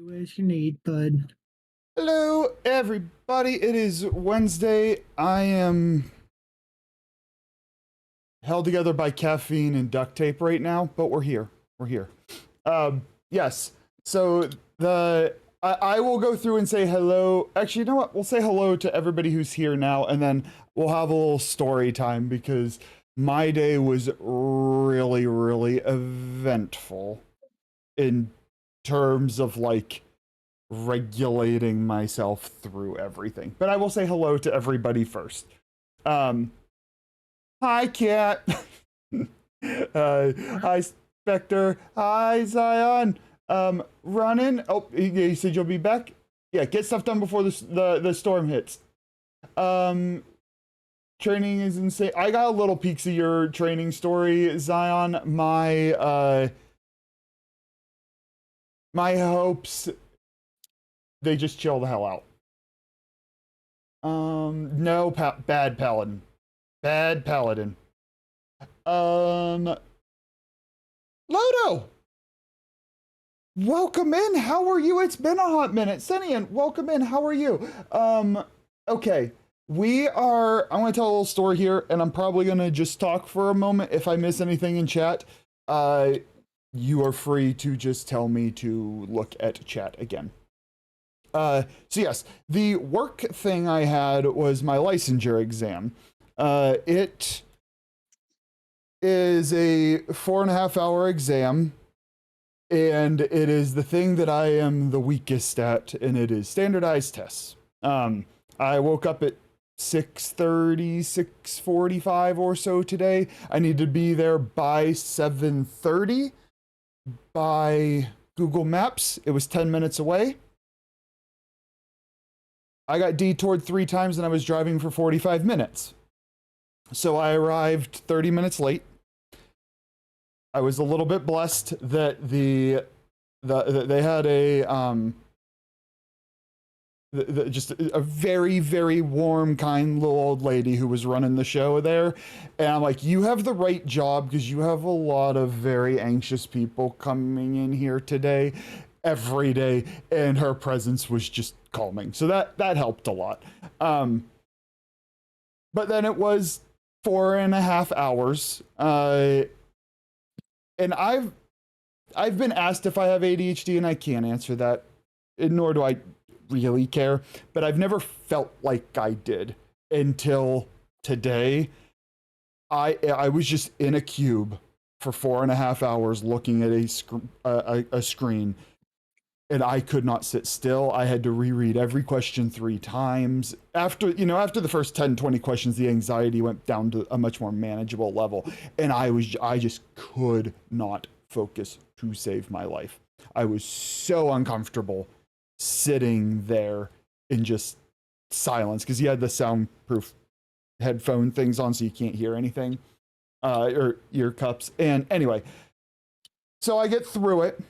Do as you need, bud. Hello, everybody. It is Wednesday. I am held together by caffeine and duct tape right now, but we're here. We're here. Yes. So I will go through and say hello. Actually, you know what? We'll say hello to everybody who's here now, and then we'll have a little story time because my day was really, really eventful in terms of like regulating myself through everything. But I will say hello to everybody first. Hi, Cat. Hi, Spectre. Hi, Zion. Running. Oh, you said you'll be back? Yeah, get stuff done before the storm hits. Training is insane. I got a little peeks of your training story, Zion. My hopes, they just chill the hell out. No, bad paladin. Bad paladin. Lodo! Welcome in, how are you? It's been a hot minute. Senian, welcome in, how are you? Okay. I'm gonna tell a little story here, and I'm probably gonna just talk for a moment. If I miss anything in chat, you are free to just tell me to look at chat again. So yes, the work thing I had was my licensure exam. It is a 4.5 hour exam, and it is the thing that I am the weakest at, and it is standardized tests. I woke up at 6:30, 6:45 or so today. I need to be there by 7:30. By Google Maps, it was 10 minutes away. I got detoured 3 times and I was driving for 45 minutes. So I arrived 30 minutes late. I was a little bit blessed that they had just a very, very warm, kind little old lady who was running the show there. And I'm like, you have the right job because you have a lot of very anxious people coming in here today, every day. And her presence was just calming. So that helped a lot. But then it was 4.5 hours. And I've been asked if I have ADHD, and I can't answer that, nor do I really care, but I've never felt like I did until today. I was just in a cube for 4.5 hours looking at a screen, and I could not sit still. I had to reread every question 3 times. After the first 10, 20 questions, the anxiety went down to a much more manageable level, and I just could not focus to save my life. I was so uncomfortable sitting there in just silence because you had the soundproof headphone things on so you can't hear anything, or ear cups. And anyway, so I get through it,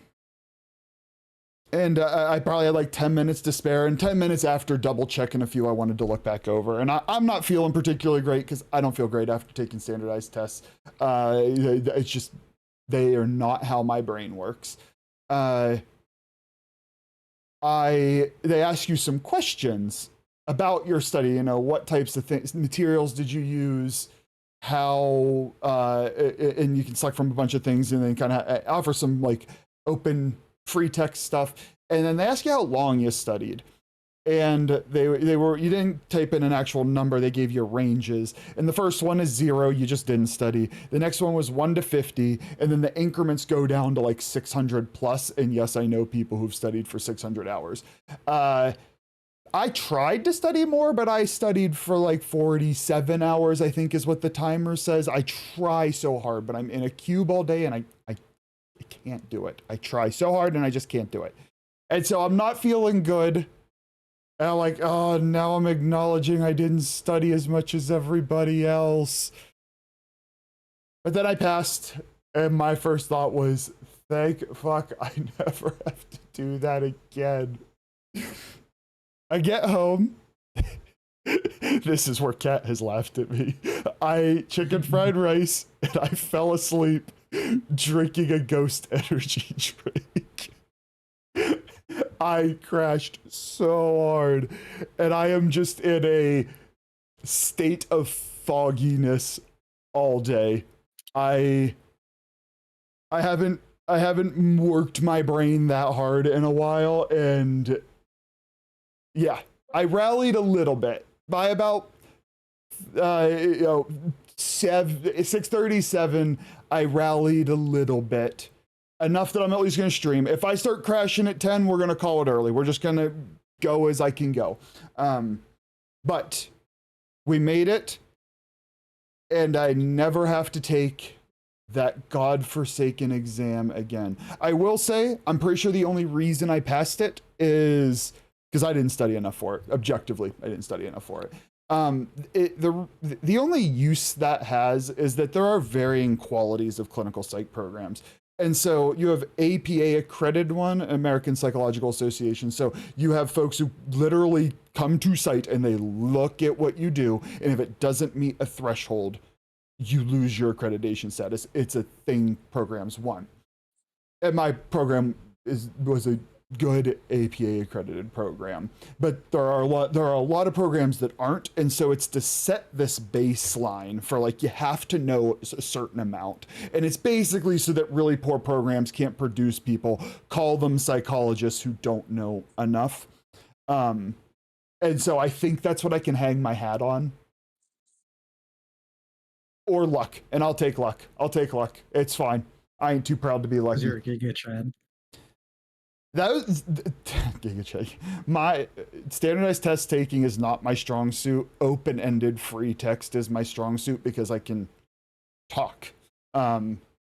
and I probably had like 10 minutes to spare, and 10 minutes after double checking a few I wanted to look back over. And I'm not feeling particularly great because I don't feel great after taking standardized tests. It's just, they are not how my brain works. They ask you some questions about your study, what types of things, materials did you use, how, and you can select from a bunch of things and then kind of offer some like open free text stuff. And then they ask you how long you studied. And you didn't type in an actual number, they gave you ranges. And the first one is 0, you just didn't study. The next one was 1 to 50, and then the increments go down to like 600 plus. And yes, I know people who've studied for 600 hours. I tried to study more, but I studied for like 47 hours, I think is what the timer says. I try so hard, but I'm in a cube all day and I can't do it. I try so hard and I just can't do it. And so I'm not feeling good. And I'm like, oh, now I'm acknowledging I didn't study as much as everybody else. But then I passed, and my first thought was, thank fuck I never have to do that again. I get home. This is where Kat has laughed at me. I ate chicken fried rice, and I fell asleep drinking a Ghost energy drink. I crashed so hard, and I am just in a state of fogginess all day. I haven't worked my brain that hard in a while, and yeah, I rallied a little bit by about 6:37. I rallied a little bit, enough that I'm at least going to stream. If I start crashing at 10, we're going to call it early. We're just going to go as I can go. But we made it, and I never have to take that godforsaken exam again. I will say, I'm pretty sure the only reason I passed it is because I didn't study enough for it. Objectively, I didn't study enough for it. The only use that has is that there are varying qualities of clinical psych programs. And so you have APA accredited one, American Psychological Association. So you have folks who literally come to site and they look at what you do. And if it doesn't meet a threshold, you lose your accreditation status. It's a thing programs want. And my program was a good APA accredited program, but there are a lot of programs that aren't, and so it's to set this baseline for, like, you have to know a certain amount, and it's basically so that really poor programs can't produce people, call them psychologists, who don't know enough. And so I think that's what I can hang my hat on. Or luck, and I'll take luck. It's fine. I ain't too proud to be lucky. You're a Giga Chad. That was Giga Chad. My standardized test taking is not my strong suit. Open-ended free text is my strong suit because I can talk.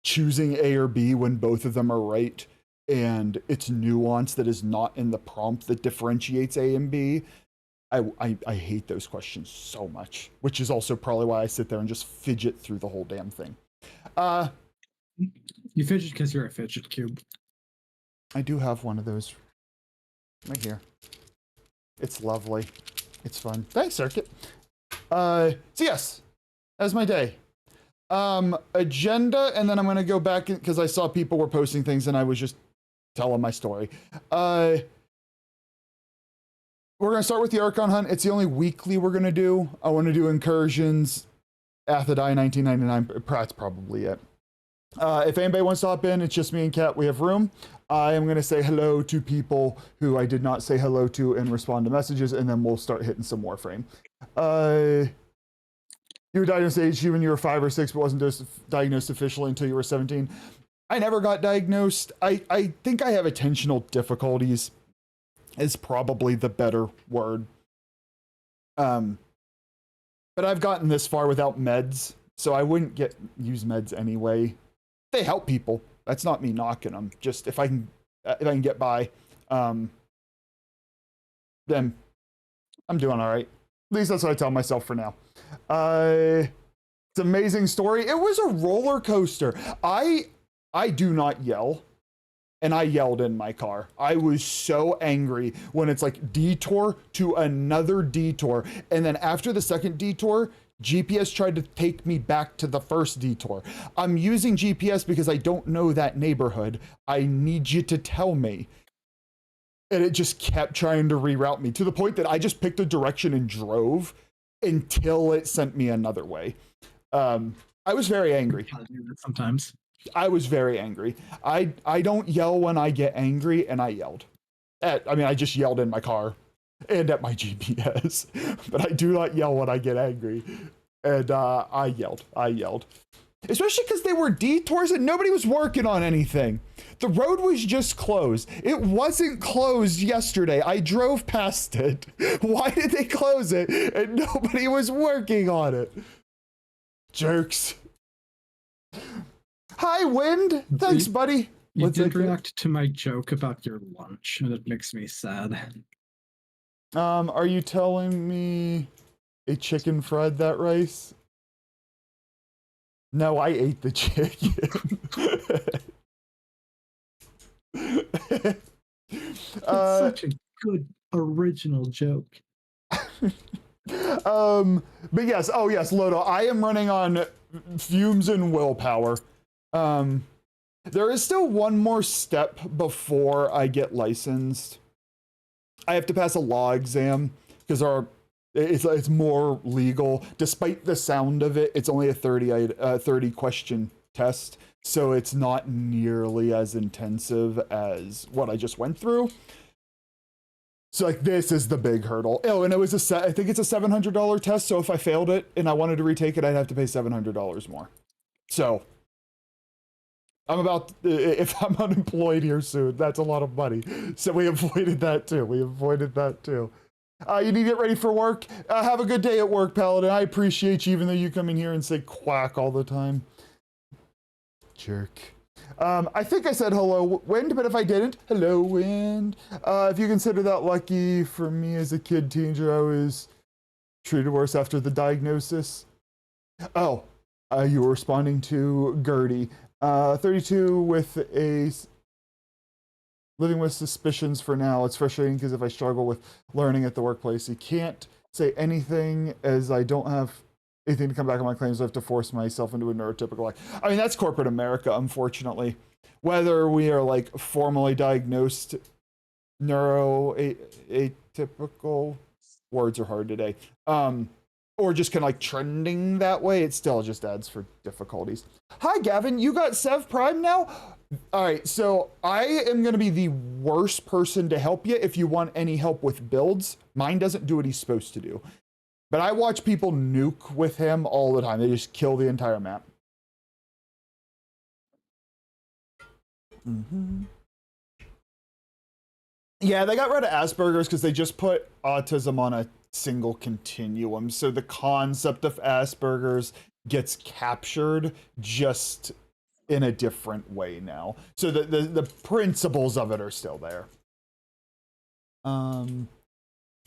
Choosing A or B when both of them are right, and it's nuance that is not in the prompt that differentiates A and B. I hate those questions so much, which is also probably why I sit there and just fidget through the whole damn thing. You fidget because you're a fidget cube. I do have one of those right here. It's lovely. It's fun. Thanks, Circuit. So yes, that's my day. Agenda, and then I'm gonna go back because I saw people were posting things and I was just telling my story. We're going to start with the Archon Hunt. It's the only weekly we're going to do. I want to do incursions, Athidai 1999. That's probably it. If anybody wants to hop in, it's just me and Kat. We have room. I am going to say hello to people who I did not say hello to and respond to messages, and then we'll start hitting some Warframe. You were diagnosed at age when you were 5 or 6, but wasn't diagnosed officially until you were 17. I never got diagnosed. I think I have attentional difficulties. Is probably the better word. But I've gotten this far without meds, so I wouldn't use meds anyway. They help people. That's not me knocking them. Just if I can get by, then I'm doing all right. At least that's what I tell myself for now. It's an amazing story. It was a roller coaster. I do not yell. And I yelled in my car. I was so angry when it's like detour to another detour. And then after the second detour, GPS tried to take me back to the first detour. I'm using GPS because I don't know that neighborhood. I need you to tell me. And it just kept trying to reroute me to the point that I just picked a direction and drove until it sent me another way. I was very angry. Sometimes. I was very angry. I don't yell when I get angry, and I yelled. I just yelled in my car and at my GPS, but I do not yell when I get angry. And I yelled. Especially because they were detours and nobody was working on anything. The road was just closed. It wasn't closed yesterday. I drove past it. Why did they close it? And nobody was working on it. Jerks. Hi, Wind. Thanks, buddy. You did react to my joke about your lunch, and it makes me sad. Are you telling me a chicken fried that rice? No, I ate the chicken. It's such a good original joke. But yes, Lodo, I am running on fumes and willpower. There is still one more step before I get licensed. I have to pass a law exam because it's more legal. Despite the sound of it, it's only a 30 question test, so it's not nearly as intensive as what I just went through. So like this is the big hurdle. Oh, and it was I think it's a $700 test. So if I failed it and I wanted to retake it, I'd have to pay $700 more. So I'm about, if I'm unemployed here soon, that's a lot of money. So we avoided that too. You need to get ready for work. Have a good day at work, Paladin. I appreciate you, even though you come in here and say quack all the time. Jerk. I think I said hello, Wind, but if I didn't, hello, Wind. If you consider that lucky, for me as a kid teenager, I was treated worse after the diagnosis. Oh, you were responding to Gertie. 32 with living with suspicions for now. It's frustrating because if I struggle with learning at the workplace, you can't say anything as I don't have anything to come back on my claims. I have to force myself into a neurotypical life. I mean, that's corporate America, unfortunately. Whether we are like formally diagnosed atypical, words are hard today, or just kind of like trending that way, it still just adds for difficulties. Hi, Gavin, you got Sev Prime now? All right, so I am going to be the worst person to help you if you want any help with builds. Mine doesn't do what he's supposed to do. But I watch people nuke with him all the time. They just kill the entire map. Yeah, they got rid of Asperger's because they just put autism on a single continuum. So the concept of Asperger's gets captured just in a different way now. So the principles of it are still there.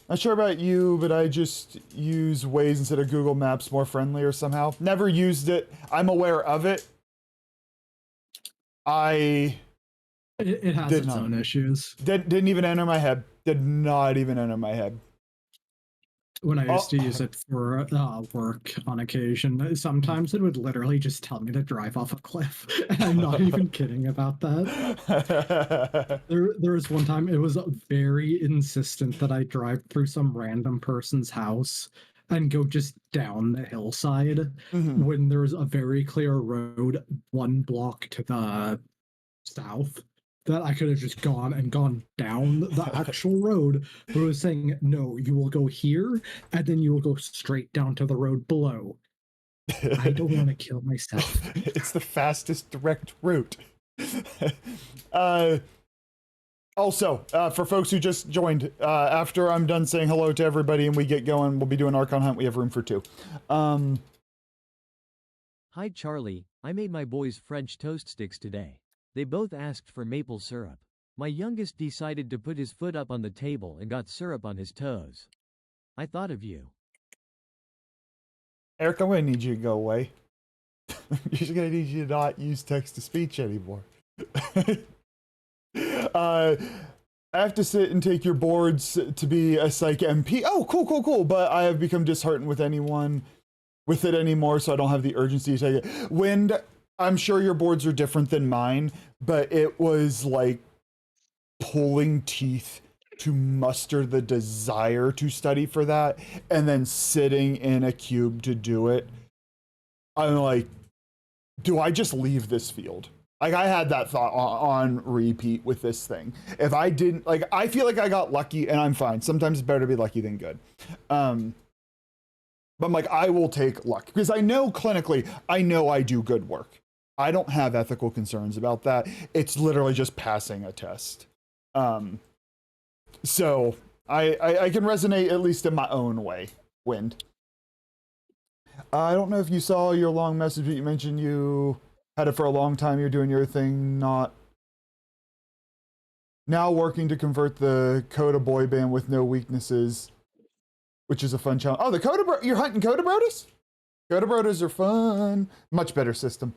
Not sure about you, but I just use Waze instead of Google Maps, more friendly or somehow. Never used it. I'm aware of it. It has its own issues. Didn't even enter my head. Did not even enter my head. When I used to use it for work on occasion, sometimes it would literally just tell me to drive off a cliff. And I'm not even kidding about that. There was one time it was very insistent that I drive through some random person's house and go just down the hillside when there's a very clear road 1 block to the south that I could have just gone down the actual road, but it was saying, no, you will go here, and then you will go straight down to the road below. I don't want to kill myself. It's the fastest direct route. Also, for folks who just joined, after I'm done saying hello to everybody and we get going, we'll be doing Archon Hunt. We have room for 2. Hi, Charlie. I made my boys French toast sticks today. They both asked for maple syrup. My youngest decided to put his foot up on the table and got syrup on his toes. I thought of you. Eric, I'm going to need you to go away. I'm just going to need you to not use text-to-speech anymore. I have to sit and take your boards to be a psych MP. Oh, cool. But I have become disheartened with anyone with it anymore, so I don't have the urgency to take it. Wind, I'm sure your boards are different than mine, but it was like pulling teeth to muster the desire to study for that, and then sitting in a cube to do it. I'm like, do I just leave this field? Like, I had that thought on repeat with this thing. If I didn't, like, I feel like I got lucky and I'm fine. Sometimes it's better to be lucky than good. But I'm like, I will take luck because I know clinically, I know I do good work. I don't have ethical concerns about that. It's literally just passing a test. So I can resonate at least in my own way, Wind. I don't know if you saw your long message, but you mentioned you had it for a long time. You're doing your thing, not now working to convert the Coda boy band with no weaknesses, which is a fun challenge. Oh, the Coda, you're hunting Coda Brodas? Coda Brodas are fun. Much better system.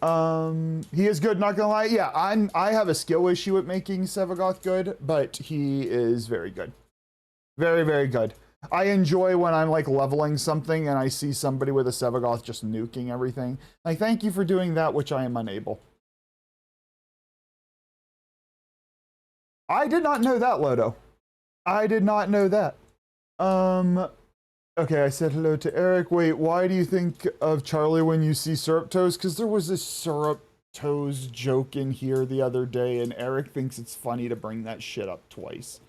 He is good, not gonna lie. Yeah, I have a skill issue at making Sevagoth good, but he is very good. Very, very good. I enjoy when I'm like leveling something and I see somebody with a Sevagoth just nuking everything. Like, thank you for doing that, which I am unable. I did not know that, Lodo. I did not know that. Okay, I said hello to Eric. Wait, why do you think of Charlie when you see Syrup Toes? Because there was a Syrup Toes joke in here the other day, and Eric thinks it's funny to bring that shit up twice.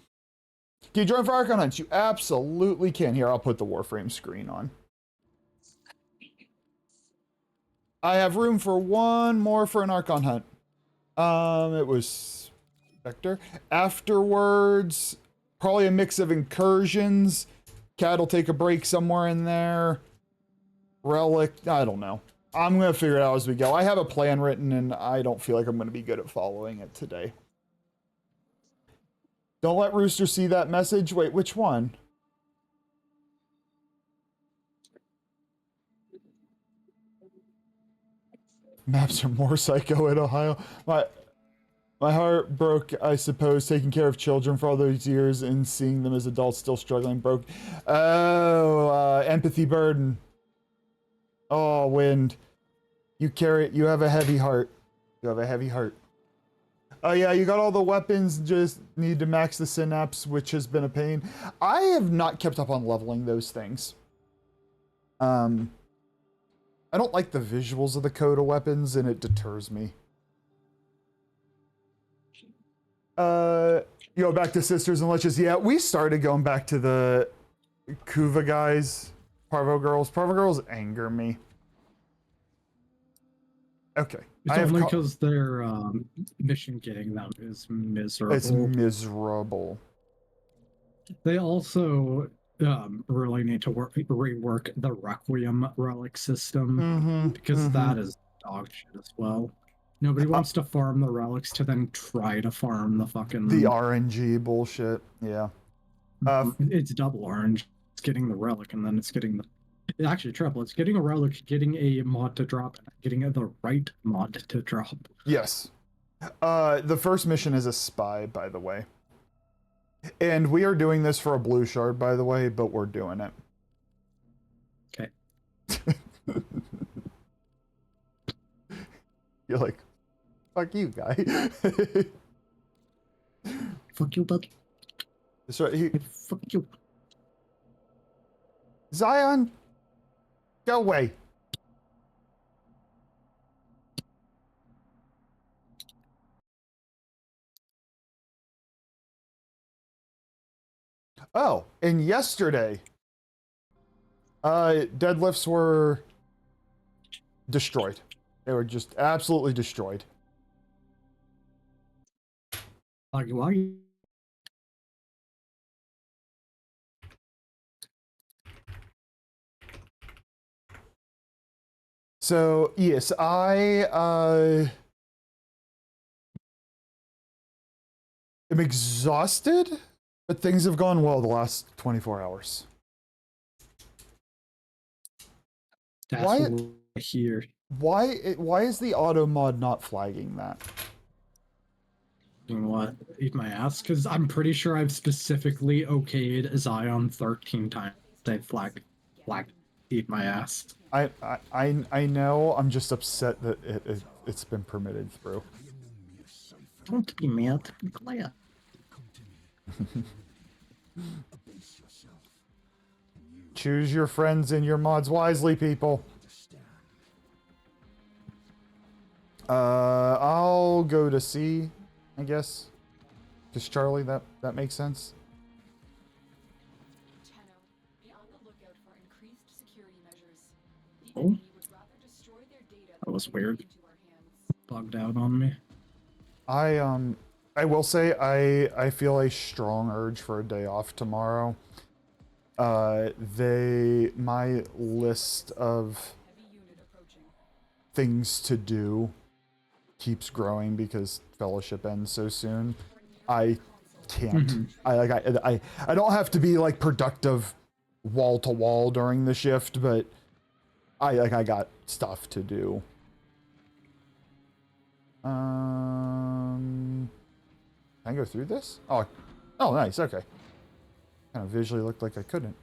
Can you join for Archon Hunts? You absolutely can. Here, I'll put the Warframe screen on. I have room for one more for an Archon Hunt. It was Spectre. Afterwards, probably a mix of incursions. Cat will take a break somewhere in there. Relic, I don't know. I'm going to figure it out as we go. I have a plan written, and I don't feel like I'm going to be good at following it today. Don't let Rooster see that message. Wait, which one? Maps are more psycho in Ohio. My heart broke, I suppose, taking care of children for all those years and seeing them as adults still struggling broke. Oh, empathy burden. Oh, Wind. You have a heavy heart. You have a heavy heart. Oh yeah, you got all the weapons, just need to max the synapse, which has been a pain. I have not kept up on leveling those things. I don't like the visuals of the Coda weapons, and it deters me. You go back to Sisters and Liches. Yeah, we started going back to the Kuva guys. Parvo girls. Parvo girls anger me. Okay. It's only because their mission getting them is miserable. It's miserable. They also really need to rework the Requiem relic system, because that is dog shit as well. Nobody wants to farm the relics to then try to farm the fucking... The RNG bullshit, yeah. It's double orange. It's getting the relic, and then it's getting the... Actually, triple. It's getting a relic, getting a mod to drop, and getting the right mod to drop. Yes. The first mission is a spy, by the way. And we are doing this for a blue shard, by the way, but we're doing it. Okay. You're like, fuck you, guy. Fuck you, bud. That's right. Fuck you. Zion, go away. Oh, and yesterday, deadlifts were destroyed. They were just absolutely destroyed. Why? So, yes, I am exhausted, but things have gone well the last 24 hours. That's why here. Why is the auto mod not flagging that? You know what? Eat my ass, because I'm pretty sure I've specifically okayed Zion 13 times. They flag, eat my ass. I know. I'm just upset that it's been permitted through. Don't be mad. Be glad. Choose your friends and your mods wisely, people. I'll go to C, I guess. Just Charlie, that makes sense. Oh, that was weird. Bugged out on me. I will say I feel a strong urge for a day off tomorrow. My list of things to do keeps growing because fellowship ends so soon. I can't. I don't have to be like productive wall to wall during the shift, but I got stuff to do. Can I go through this? Oh, nice. Okay. Kind of visually looked like I couldn't.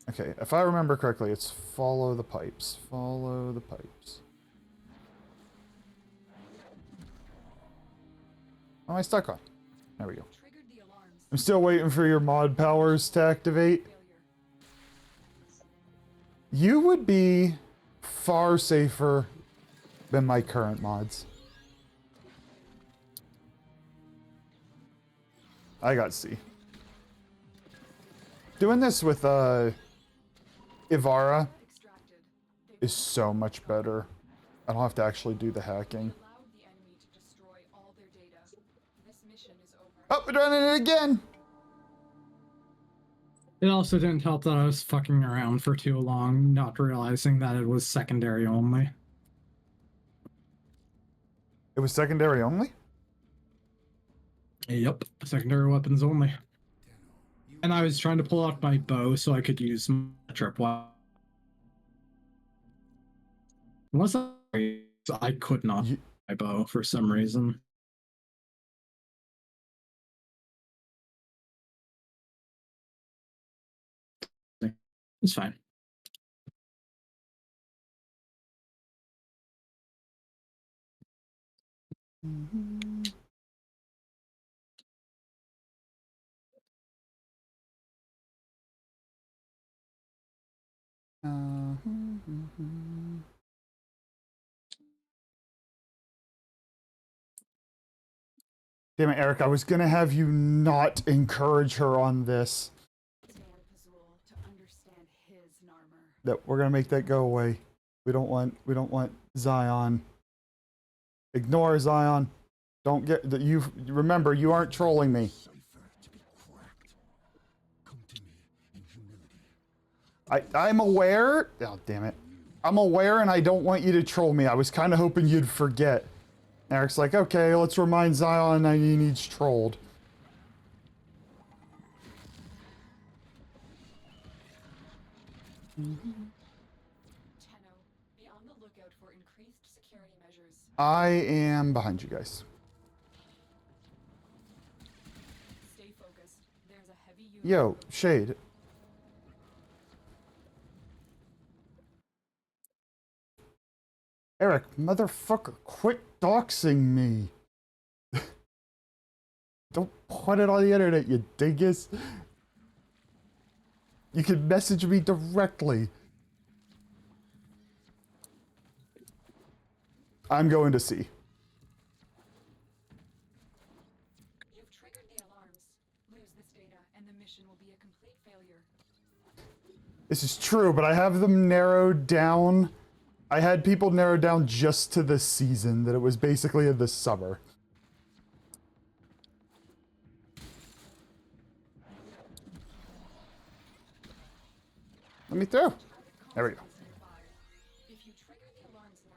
Okay, if I remember correctly, it's follow the pipes. Follow the pipes. What am I stuck on? There we go. I'm still waiting for your mod powers to activate. You would be far safer than my current mods. I got C. Doing this with Ivara is so much better. I don't have to actually do the hacking. Oh, we're doing it again! It also didn't help that I was fucking around for too long, not realizing that it was secondary only. It was secondary only? Yep, secondary weapons only. And I was trying to pull out my bow so I could use my tripwire. Unless I could not use my bow for some reason. It's fine. Damn it, Eric, I was gonna have you not encourage her on this. That we're gonna make that go away. We don't want Zion. Ignore Zion. Don't get that you remember you aren't trolling me. I'm aware. Oh damn it. I'm aware and I don't want you to troll me. I was kind of hoping you'd forget. Eric's like, okay, let's remind Zion that he needs trolled. I am behind you guys. Stay focused. There's a heavy unit. Yo, Shade. Eric, motherfucker, quit doxing me. Don't put it on the internet, you dingus. You can message me directly. I'm going to see. You've triggered the alarms. Lose this data, and the mission will be a complete failure. This is true, but I have them narrowed down. I had people narrowed down just to this season, that it was basically in the summer. Let me through. There we go. If you trigger the alarms now,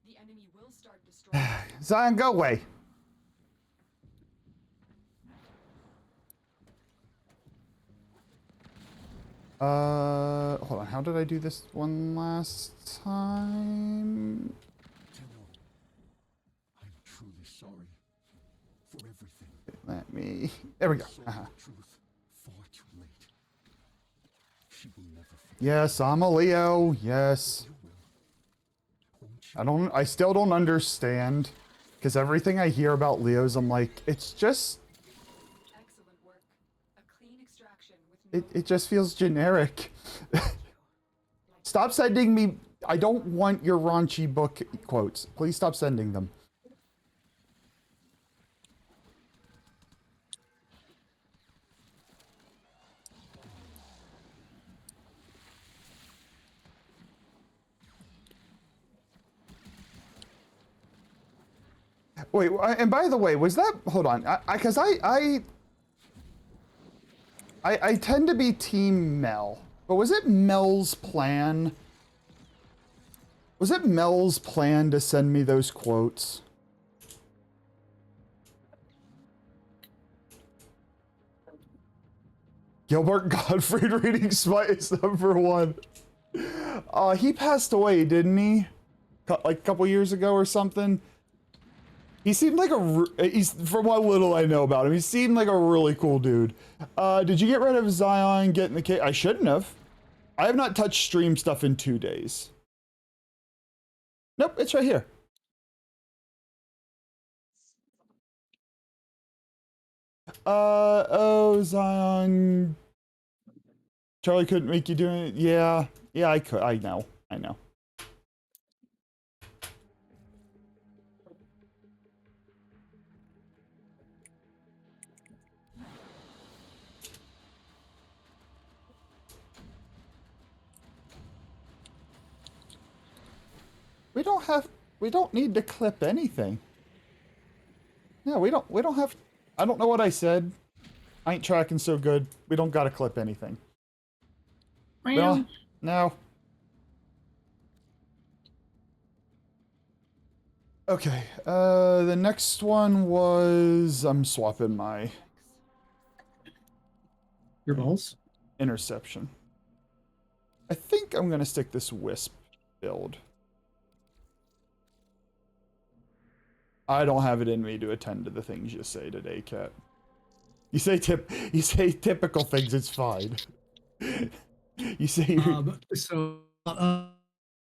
the enemy will start destroying. Zion, go away. Hold on. How did I do this one last time? I'm truly sorry for everything. Let me. There we go. Truth far too late. She will never forget. Yes, I'm a Leo. Yes. I still don't understand. Because everything I hear about Leos, I'm like, it's just. Excellent work. A clean extraction with no It just feels generic. Stop sending me. I don't want your raunchy book quotes. Please stop sending them. Wait, and by the way, was that? Hold on, because I tend to be Team Mel, but was it Mel's plan? Was it Mel's plan to send me those quotes? Gilbert Gottfried reading Smite is #1. He passed away, didn't he? Like a couple years ago or something. He seemed like he's, from what little I know about him, he seemed like a really cool dude. Did you get rid of Zion, get in the case? I shouldn't have. I have not touched stream stuff in 2 days. Nope, it's right here. Oh, Zion. Charlie couldn't make you do it. Yeah, I could. I know. We don't need to clip anything. Yeah, we don't have, I don't know what I said. I ain't tracking so good. We don't gotta clip anything. Well, no. Okay, the next one was, I'm swapping my Your balls? interception. I think I'm gonna stick this Wisp build. I don't have it in me to attend to the things you say today, Cat. You say typical things, it's fine. You say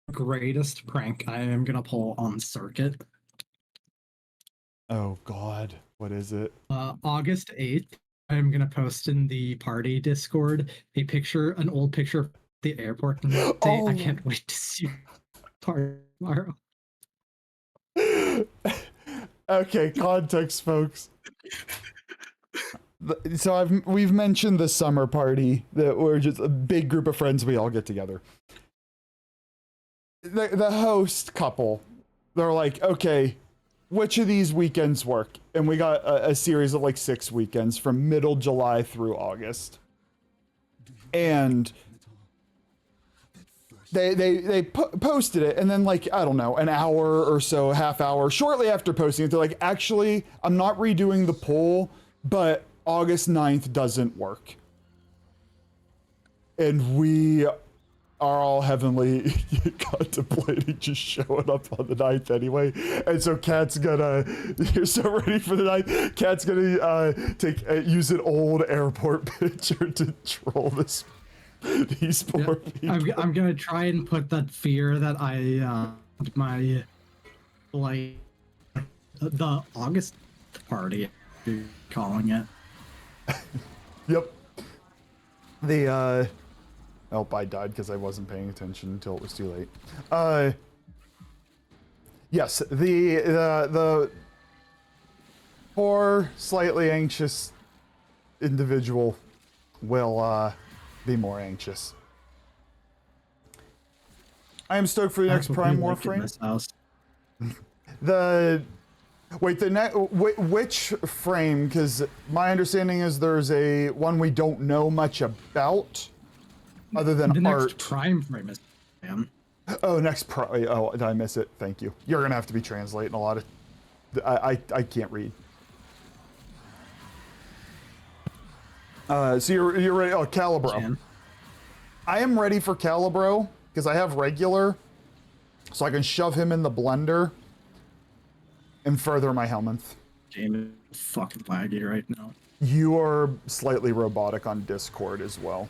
Greatest prank I am gonna pull on Circuit. Oh God, what is it? August 8th, I'm gonna post in the party Discord an old picture of the airport and say, I can't wait to see you party tomorrow. Okay, context, folks. So we've mentioned the summer party that we're just a big group of friends. We all get together. The host couple, they're like, okay, which of these weekends work? And we got a series of like 6 weekends from middle July through August. And they posted it, and then like, I don't know, an hour or so, half hour, shortly after posting it, they're like, actually, I'm not redoing the poll, but August 9th doesn't work. And we are all heavenly contemplating just showing up on the 9th anyway. And so Kat's gonna, you're so ready for the 9th, Kat's gonna use an old airport picture to troll these poor people. I'm gonna try and put that fear that I my like the August party, you're calling it. Yep. Oh, I died because I wasn't paying attention until it was too late. Yes, the poor, slightly anxious individual will be more anxious. I am stoked for the next Prime Warframe. Which frame? Because my understanding is there's one we don't know much about, other than the art. Next Prime frame is. Oh, oh, did I miss it? Thank you. You're gonna have to be translating a lot of. I can't read. So you're ready? Oh, Calibro. I am ready for Calibro because I have regular, so I can shove him in the blender and further my Helminth. Game is fucking laggy right now. You are slightly robotic on Discord as well.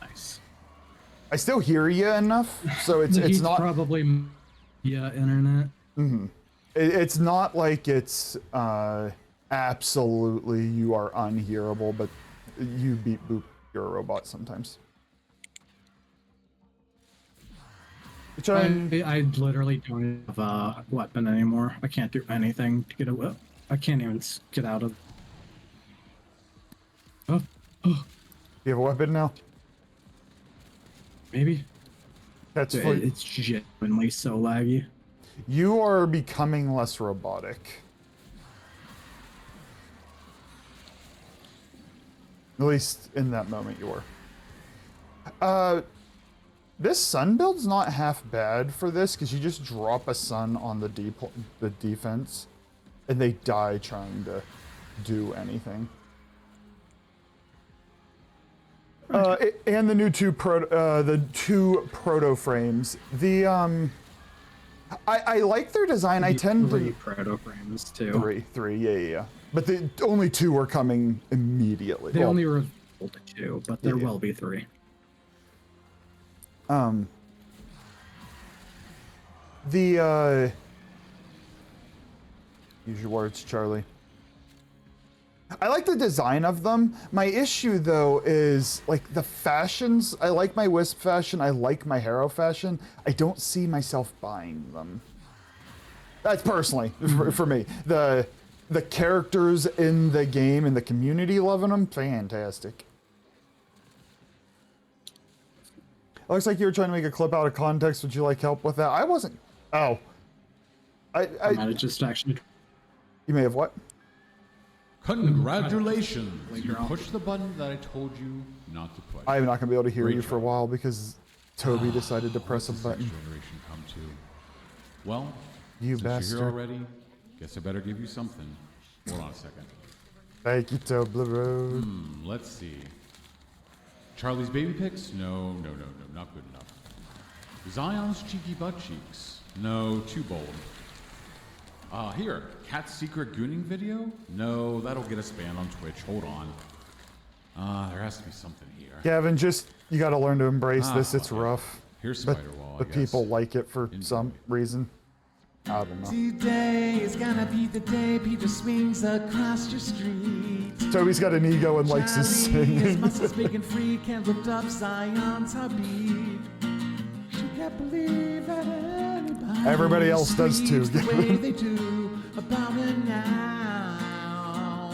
Nice. I still hear you enough, so it's not probably internet. Mm-hmm. It's not like it's absolutely you are unhearable, but you beat boop. You're a robot sometimes. I literally don't have a weapon anymore. I can't do anything to get away. I can't even get out of. Oh. You have a weapon now? Maybe. That's it's genuinely so laggy. You are becoming less robotic. At least in that moment you were. This sun build's not half bad for this, because you just drop a sun on the defense, and they die trying to do anything. And the new two proto frames. I like their design. I tend to proto frames too. Three, yeah. But the only 2 are coming immediately. They only revealed 2, but there will be 3. Use your words, Charlie. I like the design of them. My issue, though, is like the fashions. I like my Wisp fashion. I like my Harrow fashion. I don't see myself buying them. That's personally for me. The characters in the game and the community loving them, fantastic. Looks like you were trying to make a clip out of context. Would you like help with that? I wasn't. Oh. I might have just actually. You may have what? Congratulations! Later You on. pushed the button that I told you not to push. I'm not gonna be able to hear Great you for a job. while because Toby decided to press a What's this button. next generation come to? Well, You since bastard. you're here already, guess I better give you something. Hold on a second. Thank you, Toblerone. Let's see. Charlie's baby pics? No, not good enough. Zion's cheeky butt cheeks? No, too bold. Here, Cat's secret gooning video? No, that'll get us banned on Twitch. Hold on. There has to be something here. Kevin, you gotta learn to embrace this. It's rough. Here's But, Spiderwall, I but guess. people like it for some reason. I don't know. Today is gonna be the day Peter swings across your street. Toby's got an ego and likes his Charlie, his singing. muscles big and free, can't lift up Zion's heartbeat. She can't believe that anybody Everybody else does too, screams the way Gavin. they do about her now.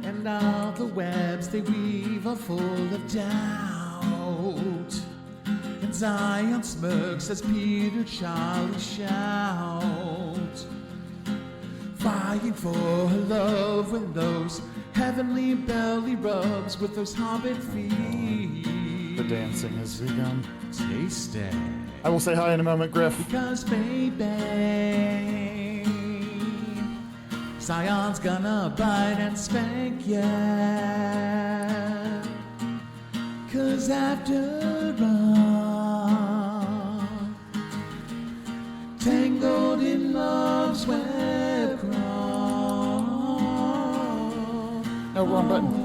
And all the webs they weave are full of doubt. And Zion smirks as Peter Charlie shout, vying for her love when those heavenly belly rubs with those hobbit feet. The dancing has begun. Taste it. I will say hi in a moment, Griff. Because baby, Zion's gonna bite and spank ya. 'Cause after all, tangled in love's web crawl. No, wrong button.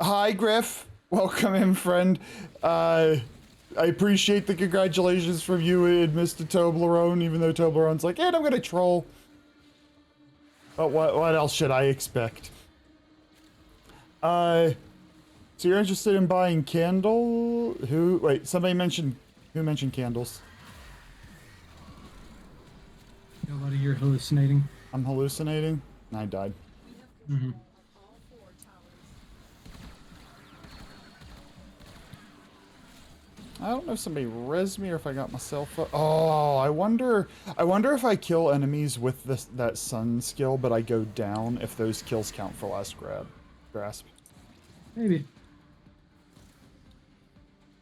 Hi, Griff. Welcome in, friend. I appreciate the congratulations from you and Mr. Toblerone, even though Toblerone's like, and I'm gonna troll. But what else should I expect? So you're interested in buying candle? Wait, who mentioned candles? Nobody, you're hallucinating. I'm hallucinating? I died. I don't know if somebody res me or if I got myself up. Oh, I wonder if I kill enemies with that sun skill, but I go down, if those kills count for last grasp. Maybe.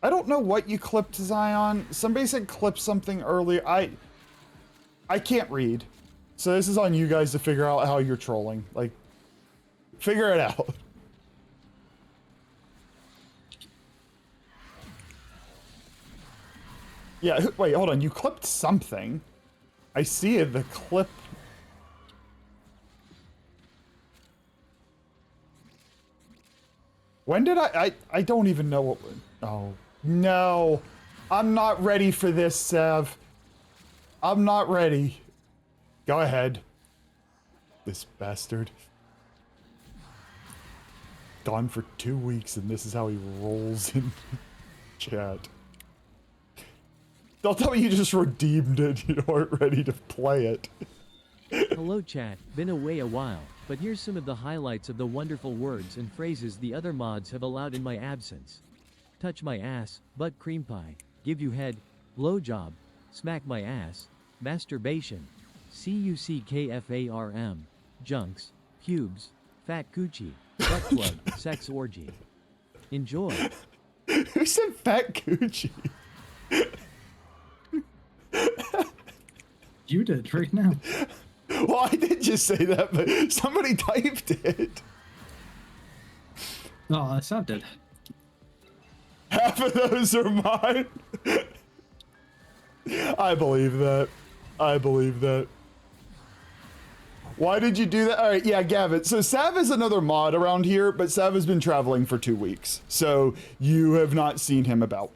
I don't know what you clipped, Zion. Somebody said clip something earlier. I can't read. So this is on you guys to figure out how you're trolling. Like, figure it out. Yeah, wait, hold on. You clipped something. I see it, the clip. When did I don't even know what. Oh, no. I'm not ready for this, Sav. I'm not ready. Go ahead. This bastard. Gone for 2 weeks and this is how he rolls in chat. Don't tell me you just redeemed it. You aren't ready to play it. Hello chat, been away a while, but here's some of the highlights of the wonderful words and phrases the other mods have allowed in my absence. Touch my ass, butt cream pie, give you head, blowjob, smack my ass, masturbation, cuckfarm, junks, pubes, fat coochie, butt plug, sex orgy. Enjoy. Who said fat coochie? You did right now. Well, I did just say that, but somebody typed it. Oh, Sav did. Half of those are mine. I believe that. I believe that. Why did you do that? All right, yeah, Gavin. So Sav is another mod around here, but Sav has been traveling for 2 weeks, so you have not seen him about.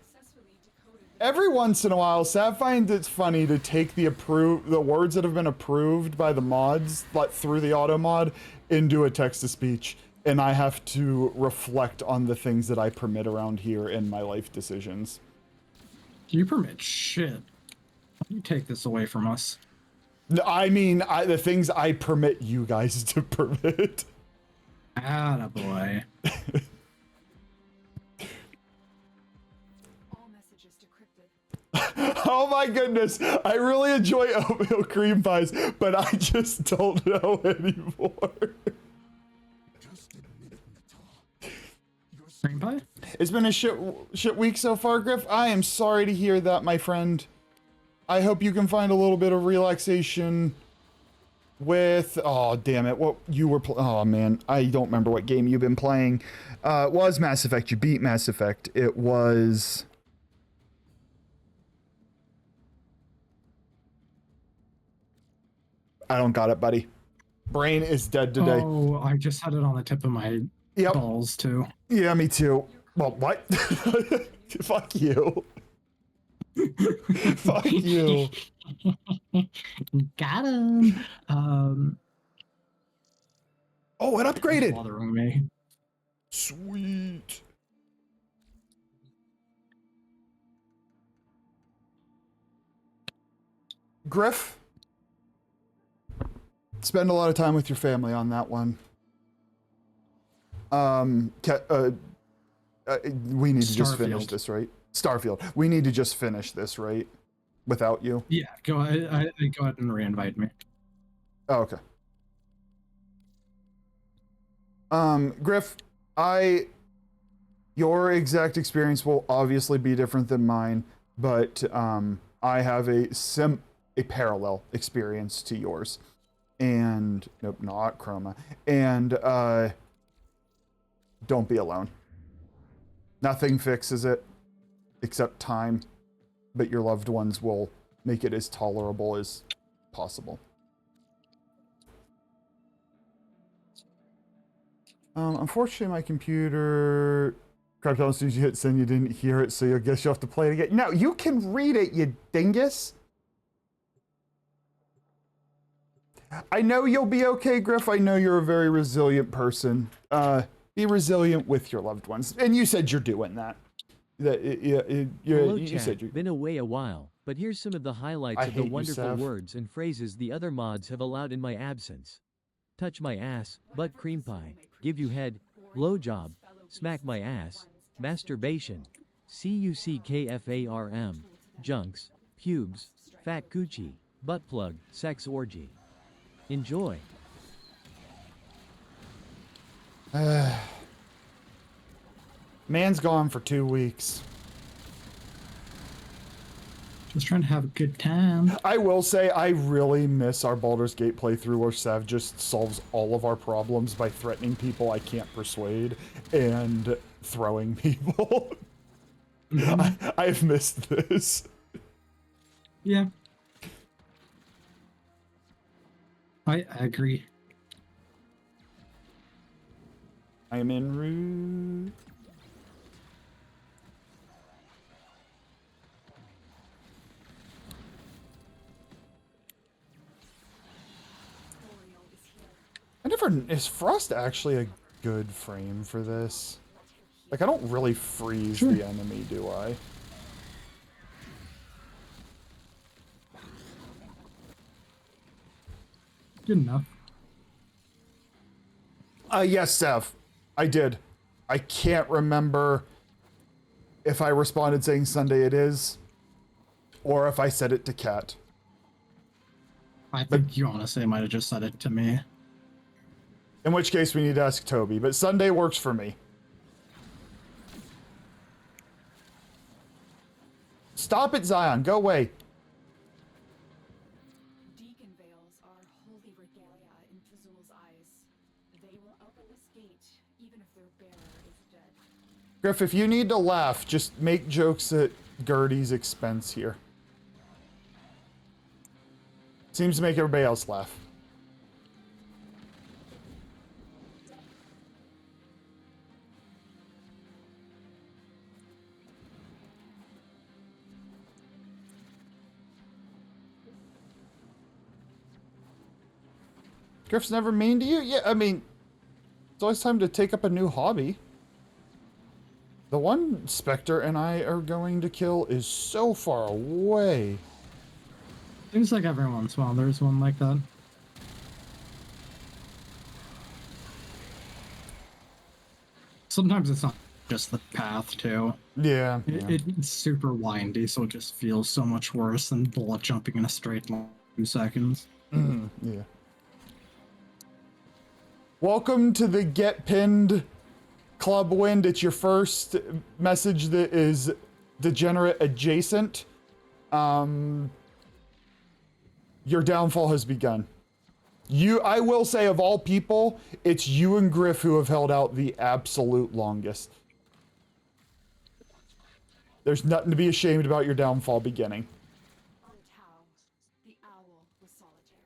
Every once in a while, Sav finds it's funny to take the words that have been approved by the mods, like through the auto mod, into a text-to-speech, and I have to reflect on the things that I permit around here in my life decisions. You permit shit. You take this away from us. No, I mean, the things I permit you guys to permit. Attaboy. All messages decrypted. Oh my goodness, I really enjoy oatmeal cream pies, but I just don't know anymore. Cream pie? It's been a shit week so far, Griff. I am sorry to hear that, my friend. I hope you can find a little bit of relaxation with... Oh, damn it. What you were... Oh, man. I don't remember what game you've been playing. It was Mass Effect. You beat Mass Effect. It was... I don't got it, buddy. Brain is dead today. Oh, I just had it on the tip of my balls, too. Yeah, me too. Well, what? Fuck you. Fuck you. Got him. Oh, it upgraded. Bothering me. Sweet. Griff, spend a lot of time with your family on that one. We need to just finish Starfield. this, right? Starfield. We need to just finish this, right? Without you. Yeah, go ahead. Go ahead and reinvite me. Oh, okay. Griff, your exact experience will obviously be different than mine, but I have a parallel experience to yours. And nope, not Chroma. And don't be alone. Nothing fixes it except time, but your loved ones will make it as tolerable as possible. Unfortunately, my computer... Crap, as soon as you hit send, you didn't hear it, so I guess you'll have to play it again. No, you can read it, you dingus. I know you'll be okay, Griff. I know you're a very resilient person. Be resilient with your loved ones. And you said you're doing that. Hello, You chat. said you're... Been away a while, but here's some of the highlights of the hate you, wonderful Sav. words and phrases the other mods have allowed in my absence. Touch my ass, butt cream pie, give you head, blowjob, smack my ass, masturbation, cuckfarm, junks, pubes, fat coochie, butt plug, sex orgy. Enjoy. Man's gone for 2 weeks. Just trying to have a good time. I will say I really miss our Baldur's Gate playthrough where Sav just solves all of our problems by threatening people I can't persuade and throwing people. I've missed this. Yeah. I agree. I'm en route. Is Frost actually a good frame for this? Like, I don't really freeze the enemy, do I? Good enough. Yes, Sav. I did. I can't remember if I responded saying Sunday it is, or if I said it to Kat. I think you honestly might have just said it to me. In which case we need to ask Toby, but Sunday works for me. Stop it, Zion. Go away. Deacon veils are holy regalia in Fazul's eyes. They will open this gate, even if their bearer is dead. Griff, if you need to laugh, just make jokes at Gertie's expense here. Seems to make everybody else laugh. Griff's never mean to you? Yeah, I mean, it's always time to take up a new hobby. The one Spectre and I are going to kill is so far away. Seems like every once in a while there's one like that. Sometimes it's not just the path, too. Yeah. It's super windy, so it just feels so much worse than bullet jumping in a straight line in 2 seconds. Yeah. Welcome to the Get Pinned Club Wind. It's your first message that is degenerate adjacent. Your downfall has begun. I will say, of all people, it's you and Griff who have held out the absolute longest. There's nothing to be ashamed about your downfall beginning. On Tau, the owl was solitary.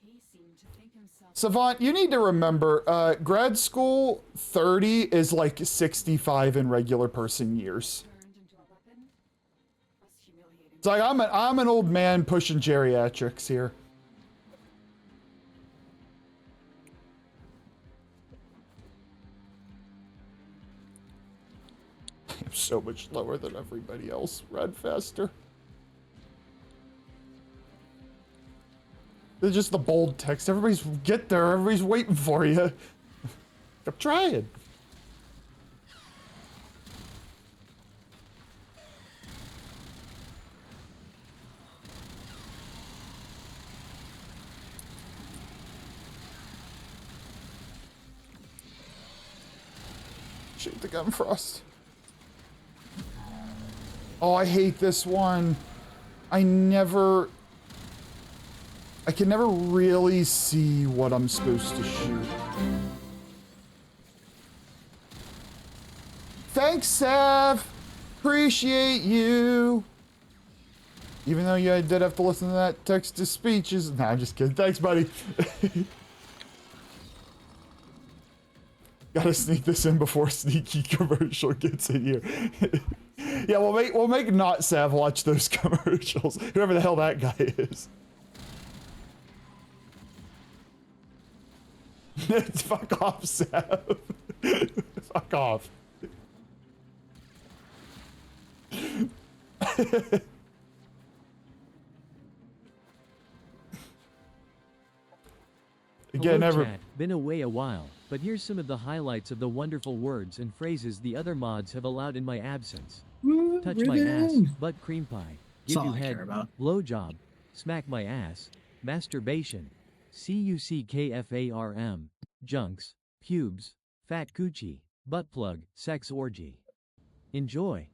He seemed to think himself. Savant, you need to remember, grad school 30 is like 65 in regular person years. Turned into a weapon was humiliating. It's like I'm an old man pushing geriatrics here. I'm so much lower than everybody else. Run faster. It's just the bold text. Everybody's get there. Everybody's waiting for you. I'm trying. Shoot the gun, Frost. Oh, I hate this one. I can never really see what I'm supposed to shoot. Thanks, Sav. Appreciate you. Even though you did have to listen to that text to speeches. Nah, I'm just kidding. Thanks, buddy. Gotta sneak this in before sneaky commercial gets in here. Yeah, we'll make not Sav watch those commercials. Whoever the hell that guy is. Fuck off, Sav. Fuck off. Again, Hello, chat. Been away a while, but here's some of the highlights of the wonderful words and phrases the other mods have allowed in my absence. Touch my ass, butt cream pie, give all you I head, care about. blowjob, smack my ass, masturbation, cuckfarm, junks, pubes, fat coochie, butt plug, sex orgy. Enjoy.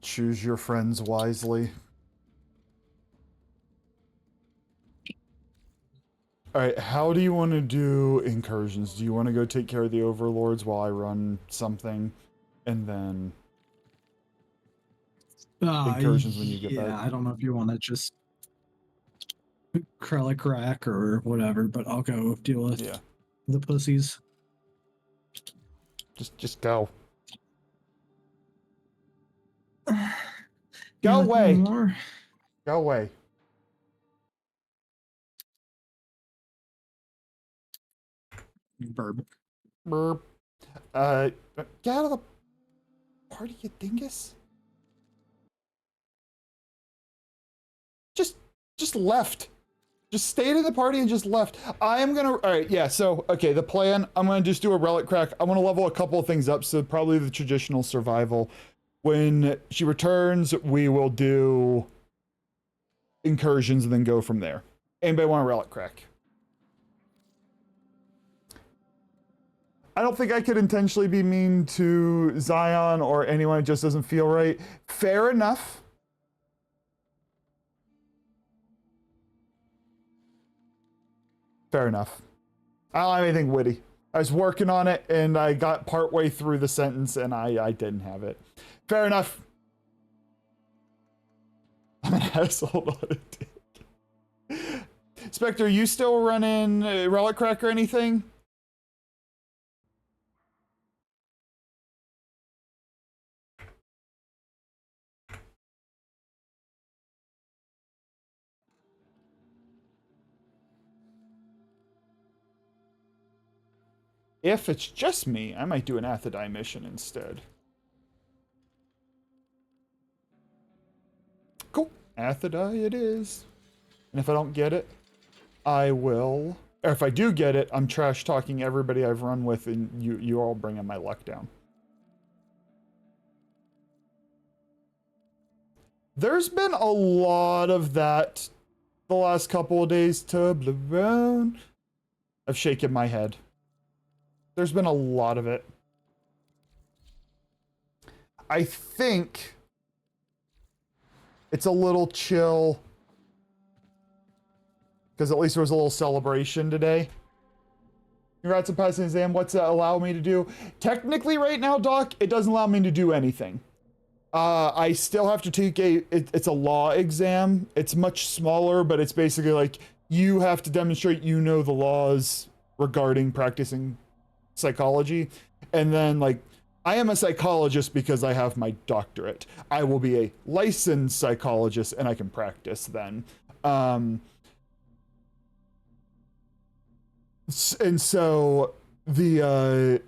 Choose your friends wisely. Alright, how do you want to do incursions? Do you want to go take care of the overlords while I run something? And then incursions when you get back? Yeah, I don't know if you want to just acrylic rack or whatever, but I'll go deal with the pussies. Just go. Go Yeah, away. more. Go away. Burp. Burp. Get out of the party, you dingus. Just left. Just stayed in the party and just left. I am gonna, all right, yeah, so, okay, the plan, I'm gonna just do a relic crack. I'm gonna level a couple of things up, so probably the traditional survival. When she returns, we will do incursions and then go from there. Anybody want a relic crack? I don't think I could intentionally be mean to Zion or anyone. It just doesn't feel right. Fair enough. Fair enough. I don't have anything witty. I was working on it and I got partway through the sentence and I didn't have it. Fair enough. I'm an asshole on a dick. Spectre, you still running Relic Crack or anything? If it's just me, I might do an Athadai mission instead. Cool. Athadai it is. And if I don't get it, I will... Or if I do get it, I'm trash talking everybody I've run with, and you all bringing my luck down. There's been a lot of that the last couple of days. Toblerone. I've shaken my head. There's been a lot of it. I think it's a little chill because at least there was a little celebration today. Congrats on passing the exam. What's that allow me to do? Technically right now, Doc, it doesn't allow me to do anything. I still have to take it's a law exam. It's much smaller, but it's basically like you have to demonstrate you know the laws regarding practicing psychology. And then like, I am a psychologist because I have my doctorate. I will be a licensed psychologist and I can practice then. And so the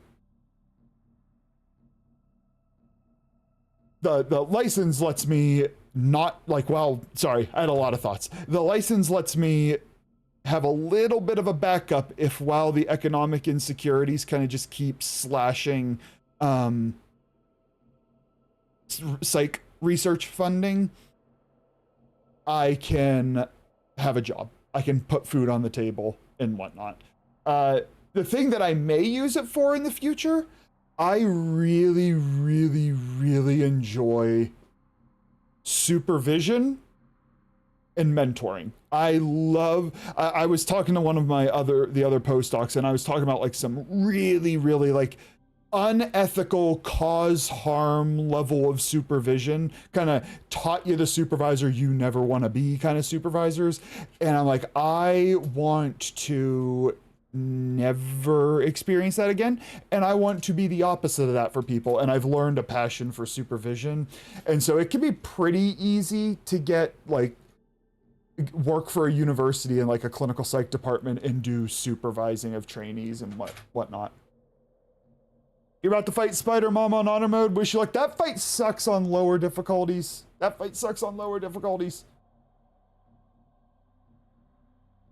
license lets me not like, well, sorry, I had a lot of thoughts. The license lets me have a little bit of a backup if while the economic insecurities kind of just keep slashing psych research funding, I can have a job. I can put food on the table and whatnot. The thing that I may use it for in the future, I really, really, really enjoy supervision and mentoring. I was talking to one of the other postdocs, and I was talking about like some really, really like unethical cause harm level of supervision, kind of taught you the supervisor you never want to be kind of supervisors. And I'm like, I want to never experience that again, and I want to be the opposite of that for people. And I've learned a passion for supervision, and so it can be pretty easy to get like work for a university in like a clinical psych department and do supervising of trainees and whatnot. You're about to fight Spider Mama on honor mode. Wish you luck. That fight sucks on lower difficulties.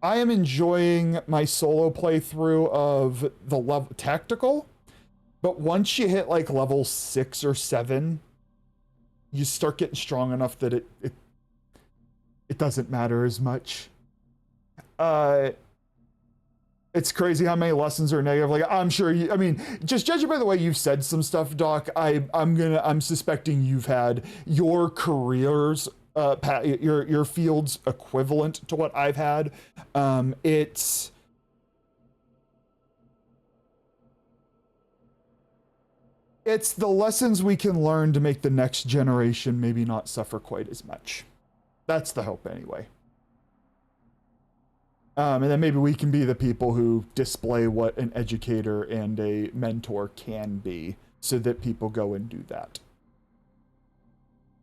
I am enjoying my solo playthrough of the level tactical, but once you hit like level 6 or 7, you start getting strong enough that it doesn't matter as much. It's crazy how many lessons are negative. Like, I'm sure you, I mean, just judging by the way you've said some stuff, Doc, I'm suspecting you've had your careers, your field's equivalent to what I've had. It's the lessons we can learn to make the next generation maybe not suffer quite as much. That's the hope anyway. And then maybe we can be the people who display what an educator and a mentor can be so that people go and do that.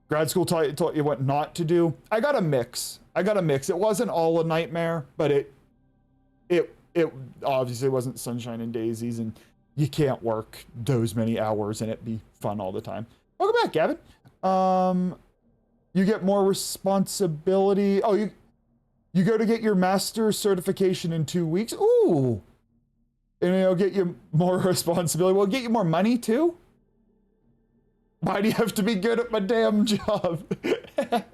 Grad school taught you what not to do. I got a mix. It wasn't all a nightmare, but it obviously wasn't sunshine and daisies, and you can't work those many hours and it be fun all the time. Welcome back, Gavin. You get more responsibility. Oh, you go to get your master's certification in 2 weeks. Ooh. And it'll get you more responsibility. Will it get you more money too? Why do you have to be good at my damn job? Let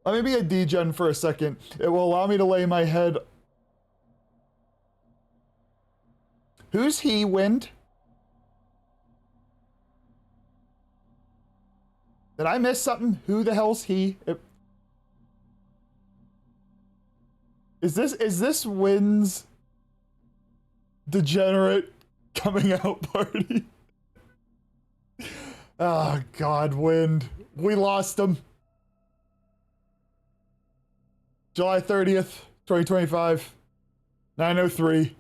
me be a degen for a second. It will allow me to lay my head. Who's he, Wind? Did I miss something? Who the hell's he? Is this Wind's degenerate coming out party? Oh God, Wind. We lost him. July 30th, 2025, 9:03.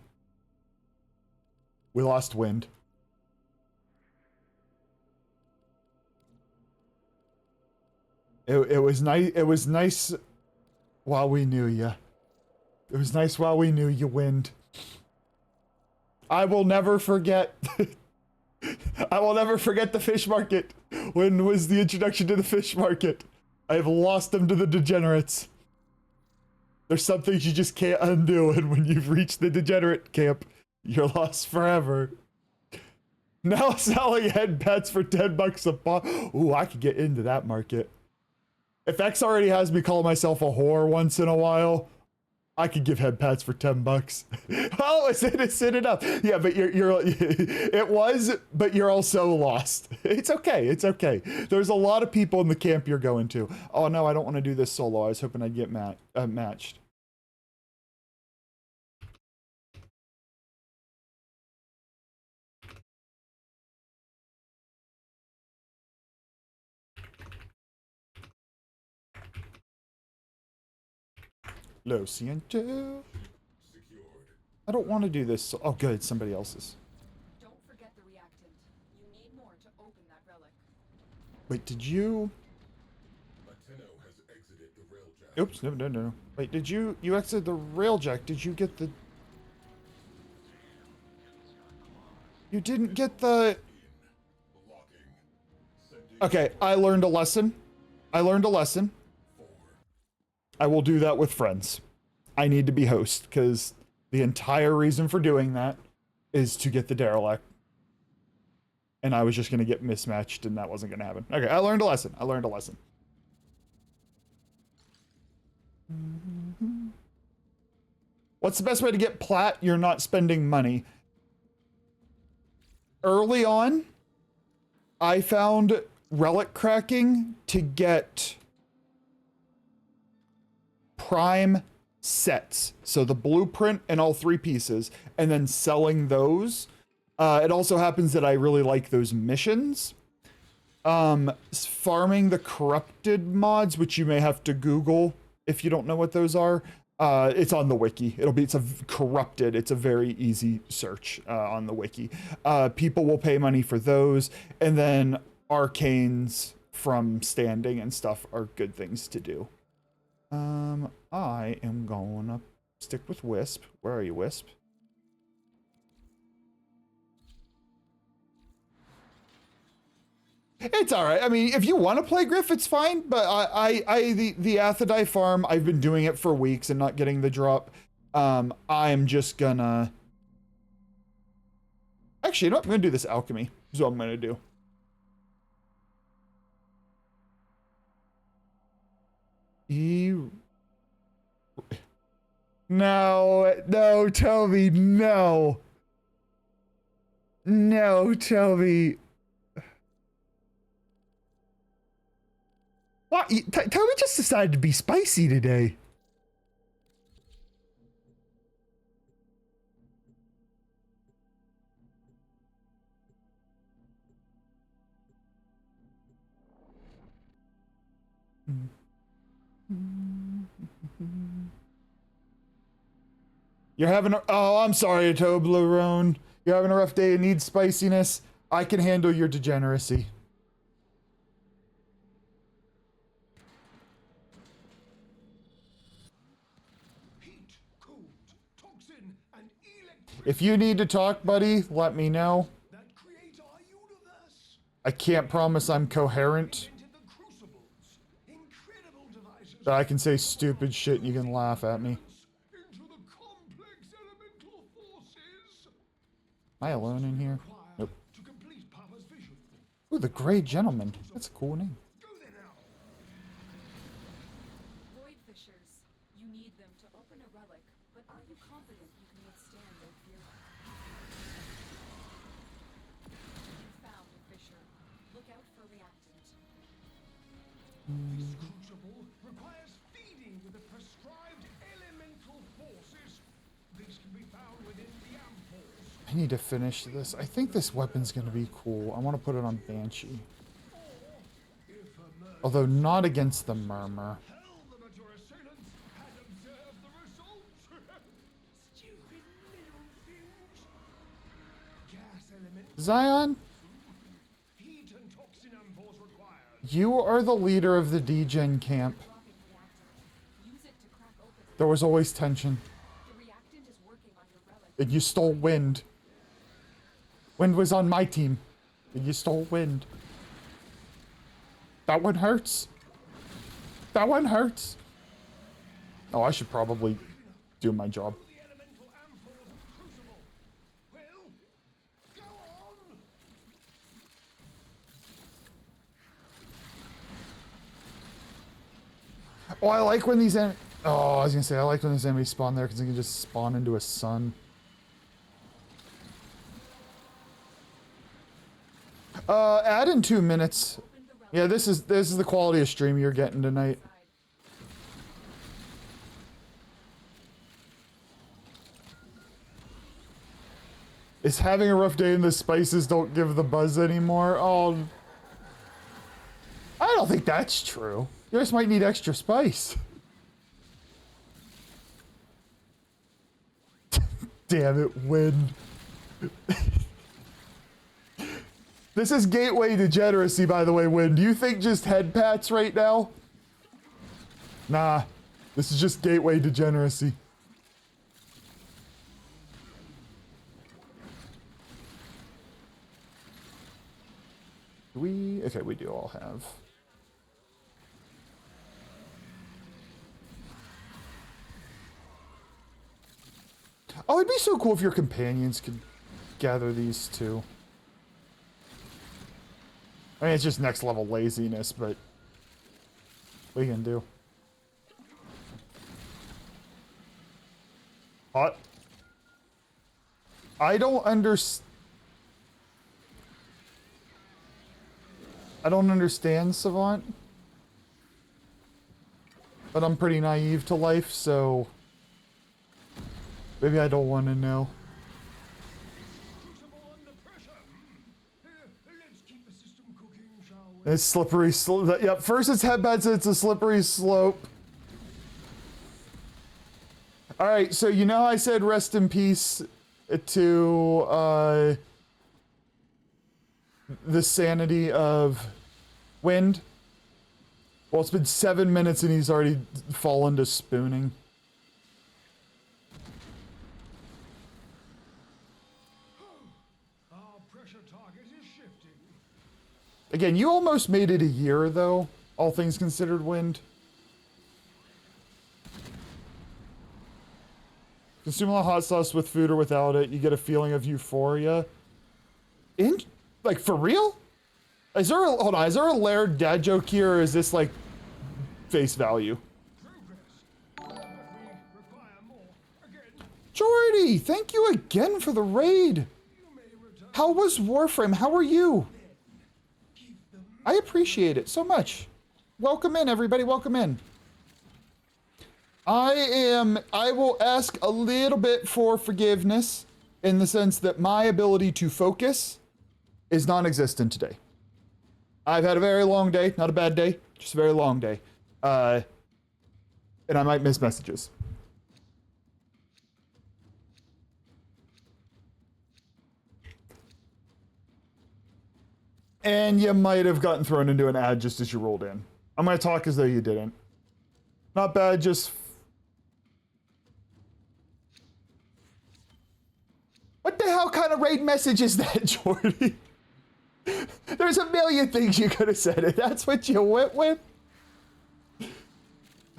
We lost Wind. It was nice. It was nice while we knew you. It was nice while we knew you, Wind. I will never forget. I will never forget the fish market. When was the introduction to the fish market? I have lost them to the degenerates. There's some things you just can't undo, and when you've reached the degenerate camp, you're lost forever. Now selling head pets for $10 a pop. Ooh, I could get into that market. If X already has me call myself a whore once in a while, I could give head pats for $10. Oh, it's innocent enough. Yeah, but it was, but you're also lost. It's okay. It's okay. There's a lot of people in the camp you're going to. Oh no, I don't want to do this solo. I was hoping I'd get matched. Lo siento. I don't want to do this. Oh, good. Somebody else's. Don't forget the reactant. You need more to open that relic. Wait, did you? Oops, no. Wait, did you exited the railjack? Did you get the? You didn't get the. Okay, I learned a lesson. I will do that with friends. I need to be host, because the entire reason for doing that is to get the derelict. And I was just going to get mismatched, and that wasn't going to happen. Okay, I learned a lesson. What's the best way to get plat? You're not spending money. Early on, I found relic cracking to get prime sets, so the blueprint and all 3 pieces, and then selling those. It also happens that I really like those missions. Farming the corrupted mods, which you may have to Google if you don't know what those are. It's on the wiki. It's a corrupted. It's a very easy search on the wiki. People will pay money for those, and then arcanes from standing and stuff are good things to do. I am gonna stick with Wisp. Where are you, Wisp? It's all right. I mean, if you want to play Griff, it's fine. But the Athadai farm, I've been doing it for weeks and not getting the drop. I'm just gonna. Actually, you know what? I'm gonna do this alchemy. Is what I'm gonna do. No, Toby, no. No, Toby. What? Toby just decided to be spicy today. You're having a, oh, I'm sorry, Toblerone. You're having a rough day and need spiciness. I can handle your degeneracy. If you need to talk, buddy, let me know. I can't promise I'm coherent. But I can say stupid shit and you can laugh at me. Am I alone in here? Nope. Ooh, the Grey Gentleman. That's a cool name. Void fissures. You need them to open a relic, but are you confident you can withstand their fury? You found a fissure. Look out for reactant. This crucible requires feeding with the prescribed elemental forces. These can be found within the ampoules. I need to finish this. I think this weapon's gonna be cool. I want to put it on Banshee. Although not against the Murmur. Tell them that your assailants had observed the results. Stupid little things. Gas element. Zion, Heat and toxin ampoules required. you are the leader of the degen camp. Use it to crack open. There was always tension. The reactant is working on your relic. And you stole Wind. Wind was on my team. And you stole Wind. That one hurts. That one hurts. Oh, I should probably do my job. Oh, I like when these oh, I was gonna say, I like when these enemies spawn there because they can just spawn into a sun. Add in 2 minutes. Yeah, this is the quality of stream you're getting tonight. Is having a rough day and the spices don't give the buzz anymore? Oh, I don't think that's true. You just might need extra spice. Damn it, Wind. This is gateway degeneracy, by the way, Wind. Do you think just head pats right now? Nah, this is just gateway degeneracy. Okay, we do all have. Oh, it'd be so cool if your companions could gather these too. I mean, it's just next level laziness, but what are you gonna do? Hot. I don't understand Savant. But I'm pretty naive to life, so maybe I don't want to know. It's slippery slope. Yep, first it's headbeds, it's a slippery slope. Alright, so you know I said rest in peace to the sanity of Wind? Well, it's been 7 minutes and he's already fallen to spooning. Again, you almost made it a year, though, all things considered, Wind. Consume a lot of hot sauce with food or without it, you get a feeling of euphoria. Like, for real? Is there hold on, is there a layered dad joke here, or is this, like, face value? Jordy, thank you again for the raid. How was Warframe? How are you? I appreciate it so much. Welcome in, everybody. Welcome in. I will ask a little bit for forgiveness in the sense that my ability to focus is non-existent today. I've had a very long day, not a bad day, just a very long day. And I might miss messages. And you might have gotten thrown into an ad just as you rolled in. I'm going to talk as though you didn't. Not bad, just... What the hell kind of raid message is that, Jordy? There's a million things you could have said it. That's what you went with?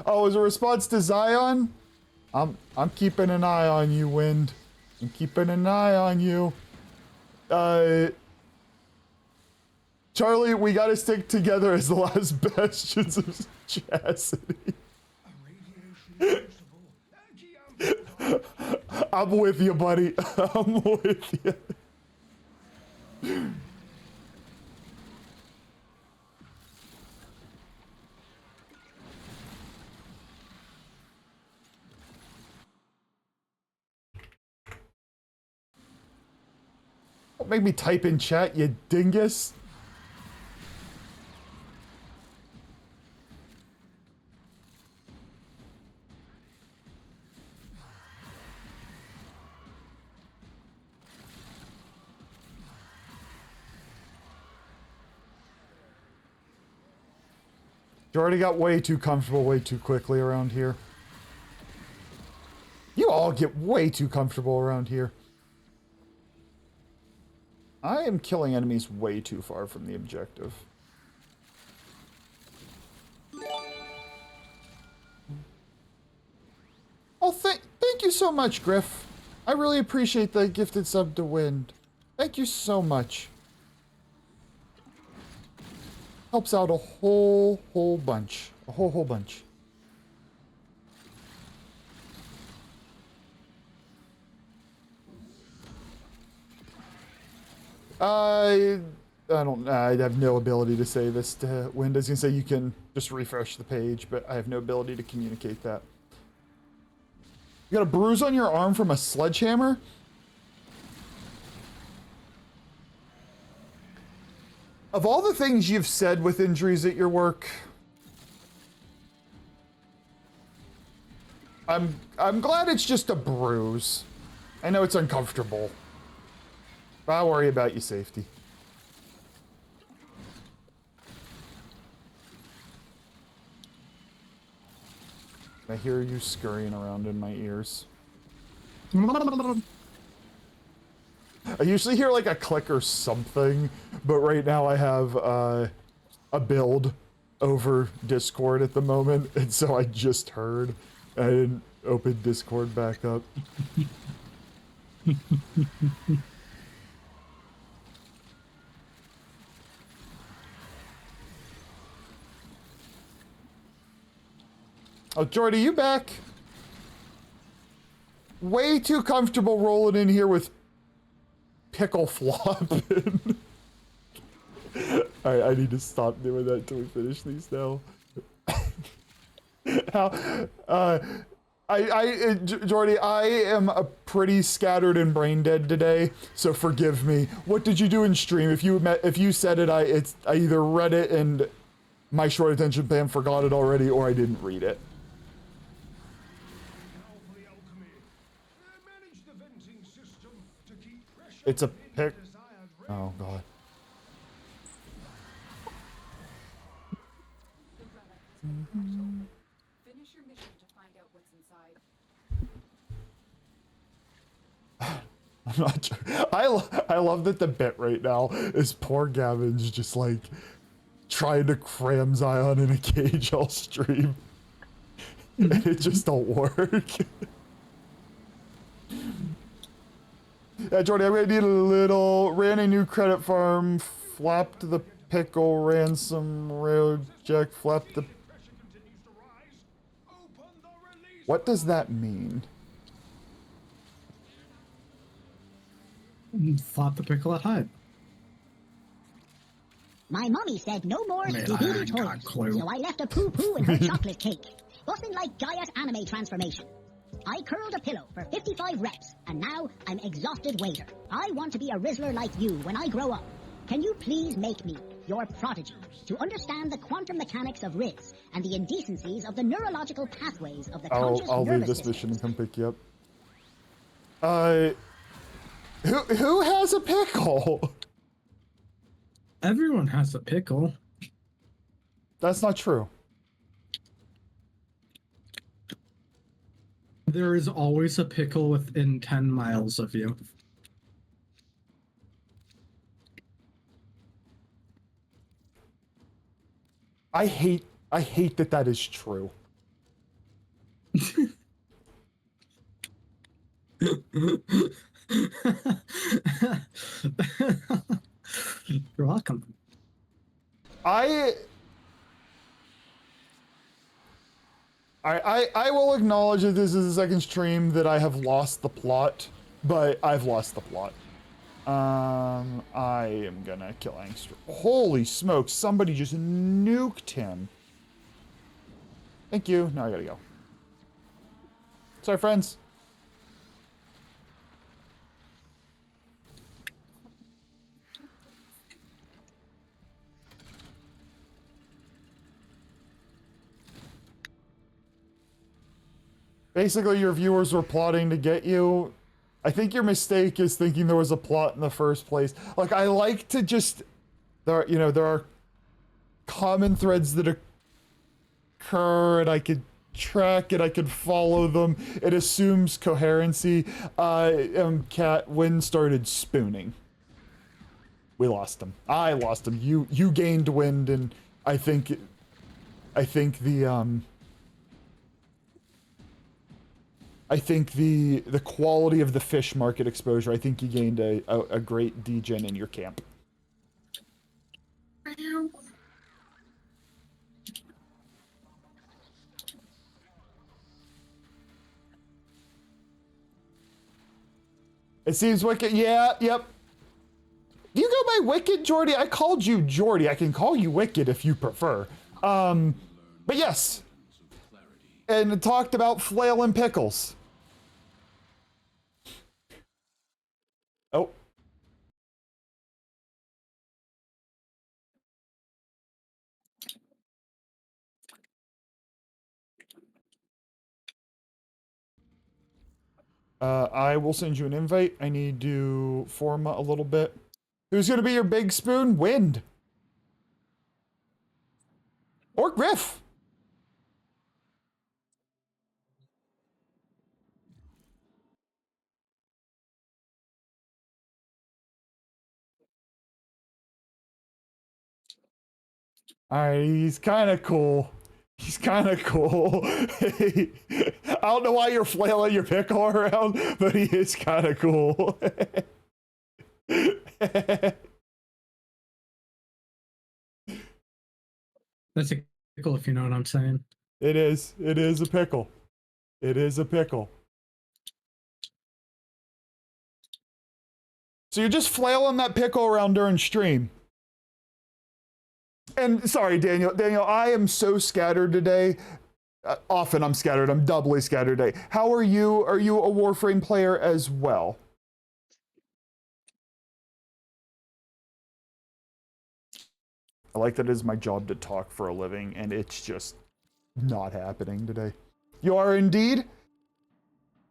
Oh, as a response to Zion? I'm keeping an eye on you, Wind. I'm keeping an eye on you. Charlie, we gotta stick together as the last bastions of chastity. I'm with you, buddy. I'm with you. Don't make me type in chat, you dingus. You already got way too comfortable way too quickly around here. You all get way too comfortable around here. I am killing enemies way too far from the objective. Oh, thank you so much, Griff. I really appreciate the gifted sub to Wind. Thank you so much. Helps out a whole bunch. A whole bunch. I have no ability to say this to Wind. I was gonna say you can just refresh the page, but I have no ability to communicate that. You got a bruise on your arm from a sledgehammer? Of all the things you've said with injuries at your work, I'm glad it's just a bruise. I know it's uncomfortable. But I'll worry about your safety. I hear you scurrying around in my ears. I usually hear like a click or something, but right now I have a build over Discord at the moment, and so I just heard. I didn't open Discord back up. Oh, Jordy, you back? Way too comfortable rolling in here with pickle flop. Alright, I need to stop doing that till we finish these now. Jordy, I am a pretty scattered and brain dead today, so forgive me. What did you do in stream? If you said it, I either read it and my short attention span forgot it already, or I didn't read it. It's a pick. Oh god. Finish your mission to find out what's inside. I'm not sure. I love that the bit right now is poor Gavin's just like trying to cram Zion in a cage all stream. And it just don't work. Yeah, Jordy, I'm gonna need a little. Ran a new credit farm, flapped the pickle, ran some rail jack, flapped the. What does that mean? Flop the pickle at Hyde. My mommy said no more Man, I Scooby ain't got a toys, clue. so I left a poo-poo in her chocolate cake. Wasn't like Gaia's anime transformation. I curled a pillow for 55 reps, and now I'm exhausted waiter. I want to be a Rizzler like you when I grow up. Can you please make me your prodigy to understand the quantum mechanics of Riz and the indecencies of the neurological pathways of the conscious I'll leave nervous this system? mission and come pick you up. Who has a pickle? Everyone has a pickle. That's not true. There is always a pickle within 10 miles of you. I hate that is true. You're welcome. I will acknowledge that this is the second stream that I have lost the plot, but I've lost the plot. I am gonna kill Angster. Holy smokes, somebody just nuked him. Thank you. Now I gotta go. Sorry, friends. Basically, your viewers were plotting to get you. I think your mistake is thinking there was a plot in the first place. Like, I like to just... there are common threads that occur, and I could track it. I can follow them. It assumes coherency. Cat Wind started spooning. We lost him. I lost him. You gained wind, and I think the quality of the fish market exposure. I think you gained a great degen in your camp. It seems wicked. Yeah, yep. Do you go by Wicked, Jordy? I called you Jordy. I can call you Wicked if you prefer. But yes. And it talked about flail and pickles. Oh. I will send you an invite. I need to form a little bit. Who's gonna be your big spoon? Wind. Or Griff. Alright, he's kind of cool. He's kind of cool. I don't know why you're flailing your pickle around, but he is kind of cool. That's a pickle, if you know what I'm saying. It is. It is a pickle. It is a pickle. So you're just flailing that pickle around during stream. And sorry, Daniel. Daniel, I am so scattered today. Often I'm scattered. I'm doubly scattered today. How are you? Are you a Warframe player as well? I like that it is my job to talk for a living, and it's just not happening today. You are indeed?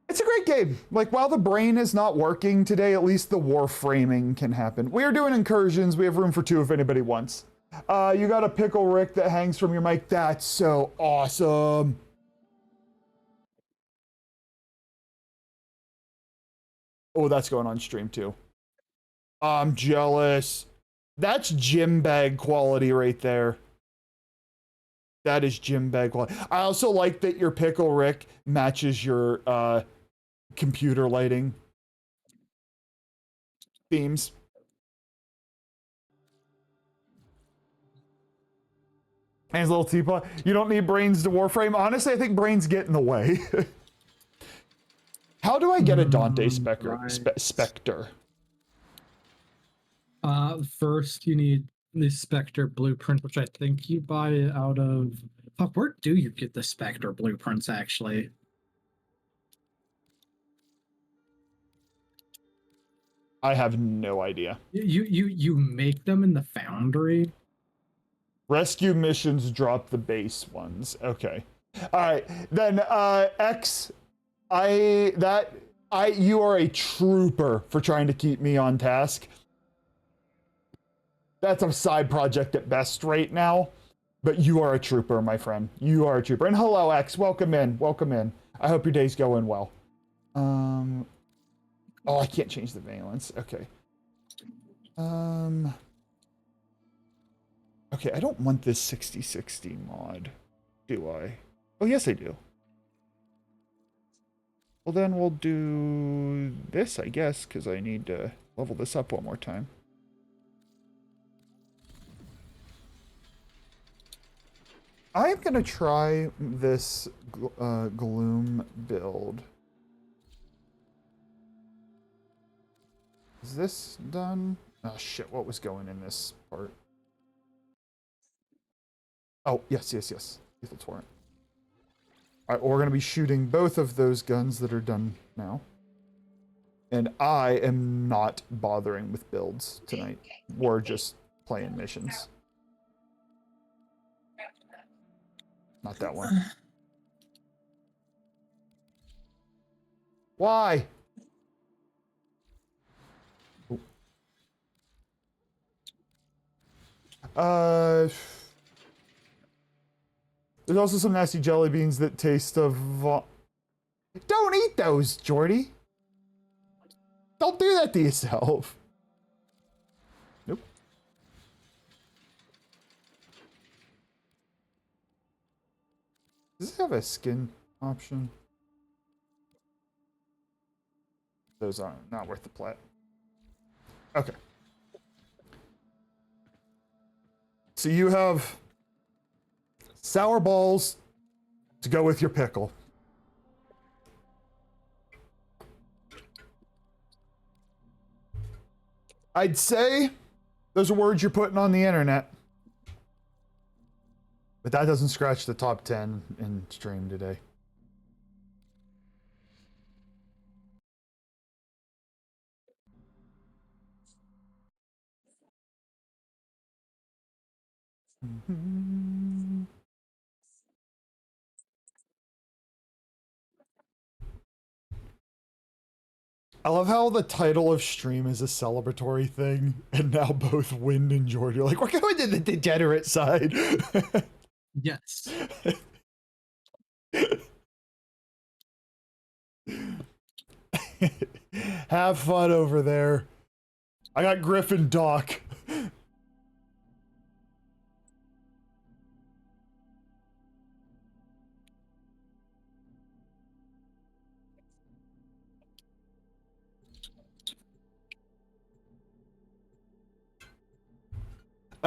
It's a great game. Like, while the brain is not working today, at least the warframing can happen. We are doing incursions. We have room for 2 if anybody wants. You got a pickle Rick that hangs from your mic. That's so awesome. Oh, that's going on stream too. I'm jealous. That's gym bag quality right there. That is gym bag quality. I also like that your pickle Rick matches your computer lighting themes. And his little teapot. You don't need brains to Warframe. Honestly, I think brains get in the way. How do I get a Dante Spectre? Right. Spectre? First you need the Spectre blueprint, which I think you buy out of... Fuck, where do you get the Spectre blueprints, actually? I have no idea. You make them in the Foundry? Rescue missions drop the base ones. Okay. All right. Then X, you are a trooper for trying to keep me on task. That's a side project at best right now, but you are a trooper, my friend. You are a trooper. And hello, X. Welcome in. Welcome in. I hope your day's going well. Oh, I can't change the valence. Okay. Okay, I don't want this 60/60 mod, do I? Oh, yes, I do. Well, then we'll do this, I guess, because I need to level this up one more time. I'm going to try this Gloom build. Is this done? Oh, shit, what was going in this part? Oh, yes. Lethal Torrent. All right, we're going to be shooting both of those guns that are done now. And I am not bothering with builds tonight. We're just playing missions. Not that one. Why? There's also some nasty jelly beans that taste of... Don't eat those, Jordy. Don't do that to yourself. Nope. Does it have a skin option? Those aren't not worth the plat. Okay. So you have sour balls to go with your pickle. I'd say those are words you're putting on the internet. But that doesn't scratch the top 10 in stream today. I love how the title of stream is a celebratory thing, and now both Wind and Jordy are like, we're going to the degenerate side. Yes. Have fun over there. I got Griffin Doc.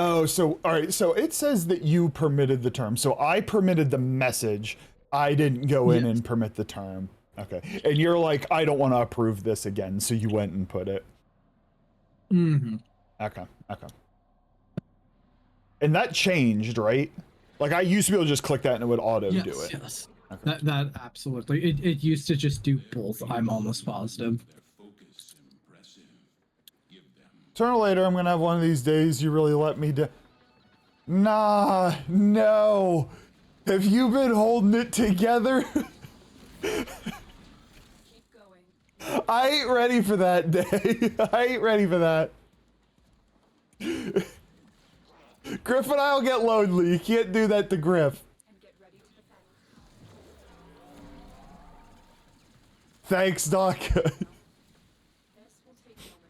Oh, so, all right, so it says that you permitted the term. So I permitted the message. I didn't go in and permit the term. Okay. And you're like, I don't want to approve this again, so you went and put it. Mm-hmm. Okay, okay. And that changed, right? Like, I used to be able to just click that and it would auto do it. Yes. Okay. That absolutely. It used to just do both, I'm almost positive. Sooner or later, I'm gonna have one of these days you really let me do. Nah, no. Have you been holding it together? Keep going. I ain't ready for that day. I ain't ready for that. Griff and I'll get lonely. You can't do that to Griff. And get ready to defend. Thanks, Doc. This will take a moment.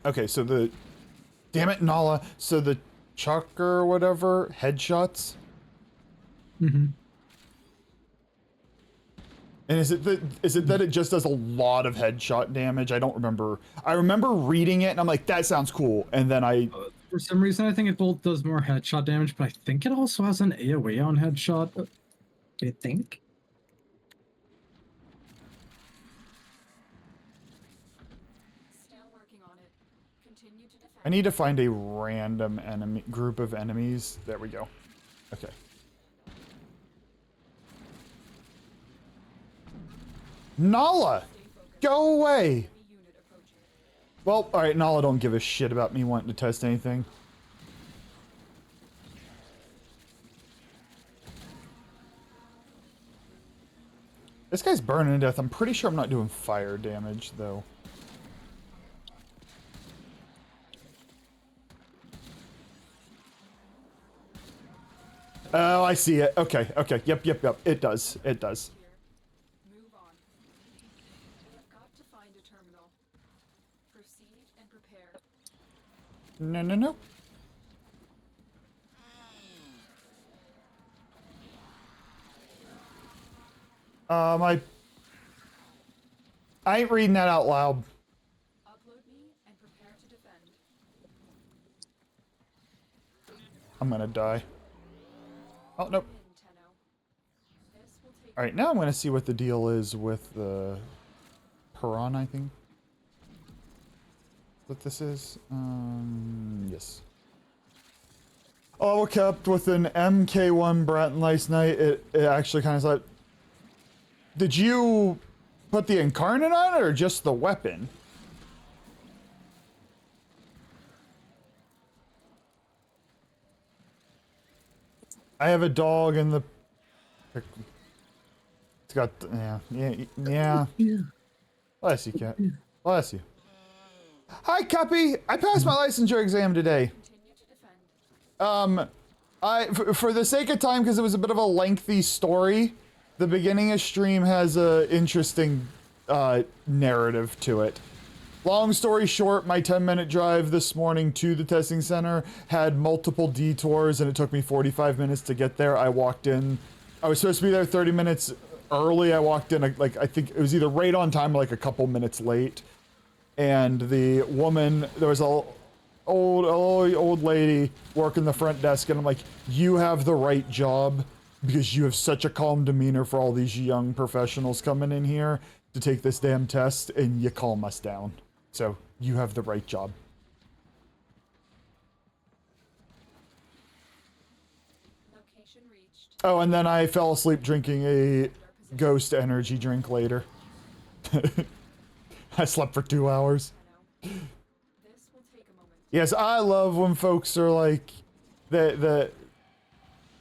Okay, so the... Damn it, Nala. So the Chuck or whatever, headshots? Mm-hmm. And is it that it just does a lot of headshot damage? I don't remember. I remember reading it and I'm like, that sounds cool. And then For some reason, I think it both does more headshot damage, but I think it also has an AoE on headshot. I think. Still working on it. Continue to defend. I need to find a random enemy group of enemies. There we go. Okay. Nala! Go away! Enemy unit approaching. Well, alright, Nala don't give a shit about me wanting to test anything. This guy's burning to death. I'm pretty sure I'm not doing fire damage, though. Oh, I see it. Okay, okay. Yep. It does. It does. Here. Move on. We have got to find a terminal. Proceed and prepare. No. I ain't reading that out loud. Upload me and prepare to defend. I'm gonna die. Oh, nope. In, Tenno. This will take Alright, now I'm gonna see what the deal is with the Piran, I think. What this is? Yes. Oh, kept with an MK1 Bratton last night. It actually kind of like... Did you put the incarnate on it or just the weapon? I have a dog in the... It's got... Yeah. Bless you, cat. Bless you. Hi, Cuppy. I passed my licensure exam today. Continue to defend. For the sake of time, because it was a bit of a lengthy story, the beginning of stream has a interesting narrative to it. Long story short, my 10-minute drive this morning to the testing center had multiple detours, and it took me 45 minutes to get there. I walked in. I was supposed to be there 30 minutes early. I walked in, like, I think it was either right on time or like a couple minutes late. And the woman, there was a old lady working the front desk, and I'm like, you have the right job because you have such a calm demeanor for all these young professionals coming in here to take this damn test, and you calm us down. So you have the right job. Location reached. Oh, and then I fell asleep drinking a Ghost energy drink later. I slept for 2 hours. This will take a moment. Yes, I love when folks are like,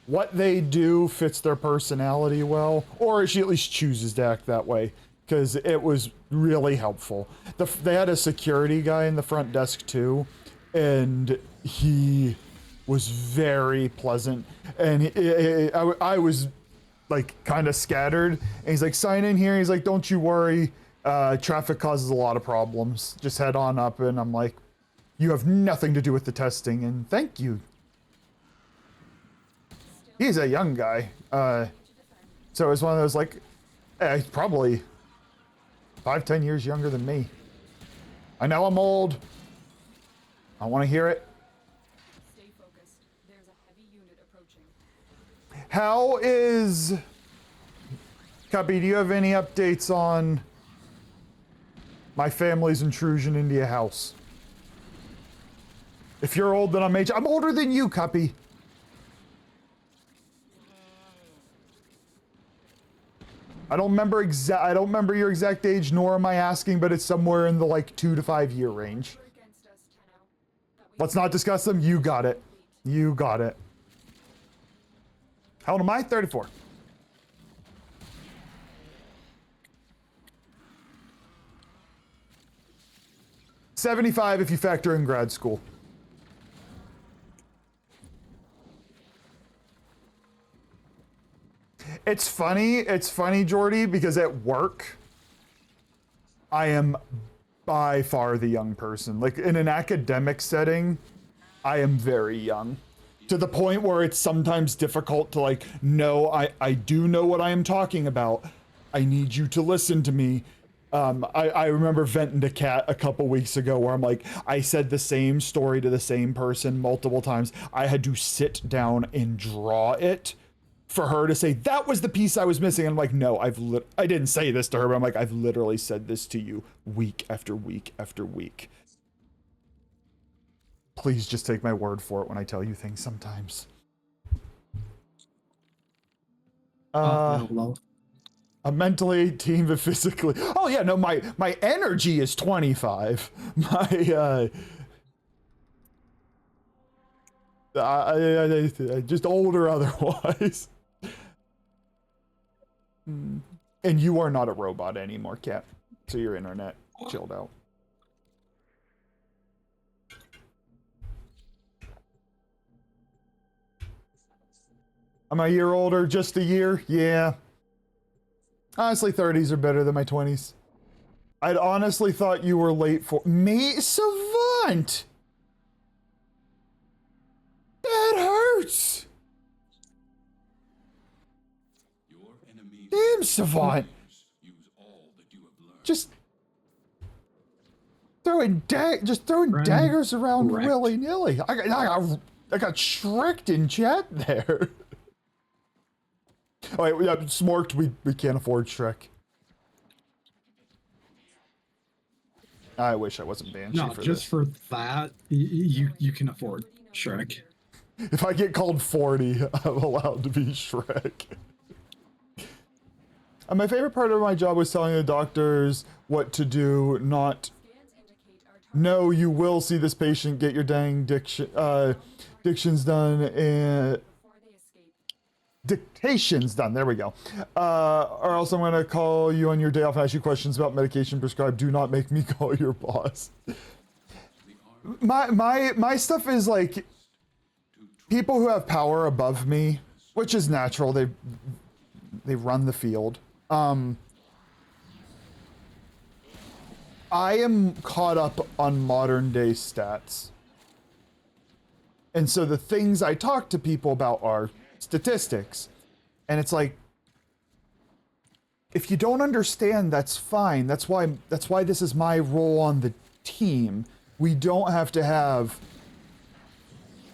what they do fits their personality well, or she at least chooses to act that way, because it was really helpful. They had a security guy in the front desk too, and he was very pleasant, and I was like kind of scattered, and he's like, sign in here. He's like, don't you worry, traffic causes a lot of problems, just head on up. And I'm like, you have nothing to do with the testing, and thank you. He's a young guy, so it was one of those like, he's probably 5-10 years younger than me. I know I'm old. I want to hear it. Stay focused. There's a heavy unit approaching. How is... Copy, do you have any updates on my family's intrusion into your house? If you're old, then I'm age. I'm older than you, Copy. I don't remember your exact age, nor am I asking, but it's somewhere in the like 2 to 5 year range. Against us, Tenno. But we Let's not discuss them. You got it. You got it. How old am I? 34. $75 if you factor in grad school. It's funny, Jordy, because at work, I am by far the young person. Like, in an academic setting, I am very young. To the point where it's sometimes difficult to, like, no, I do know what I am talking about. I need you to listen to me. I remember venting to Kat a couple weeks ago where I'm like, I said the same story to the same person multiple times. I had to sit down and draw it for her to say, that was the piece I was missing. And I'm like, no, I didn't say this to her, but I'm like, I've literally said this to you week after week after week. Please just take my word for it when I tell you things sometimes. Well, I'm mentally 18, but physically... Oh yeah, no, my energy is 25. My, just older otherwise. And you are not a robot anymore, Kat. So your internet chilled out. I'm a year older, just a year? Yeah. Honestly, 30s are better than my 20s. I'd honestly thought you were late for me, Savant. That hurts. Damn, Savant. Just throwing daggers around willy nilly. I got shreked in chat there. Oh wait, Smorked, we can't afford Shrek. I wish I wasn't banned no, for just this. for that, you can afford Shrek. If I get called 40, I'm allowed to be Shrek. My favorite part of my job was telling the doctors what to do, not... No, you will see this patient, get your dang dictions done, and... Dictations done, there we go. Or else I'm gonna call you on your day off and ask you questions about medication prescribed. Do not make me call your boss. My stuff is like people who have power above me, which is natural. They run the field. I am caught up on modern day stats. And so the things I talk to people about are statistics. And it's like, if you don't understand, that's fine. That's why this is my role on the team. We don't have to have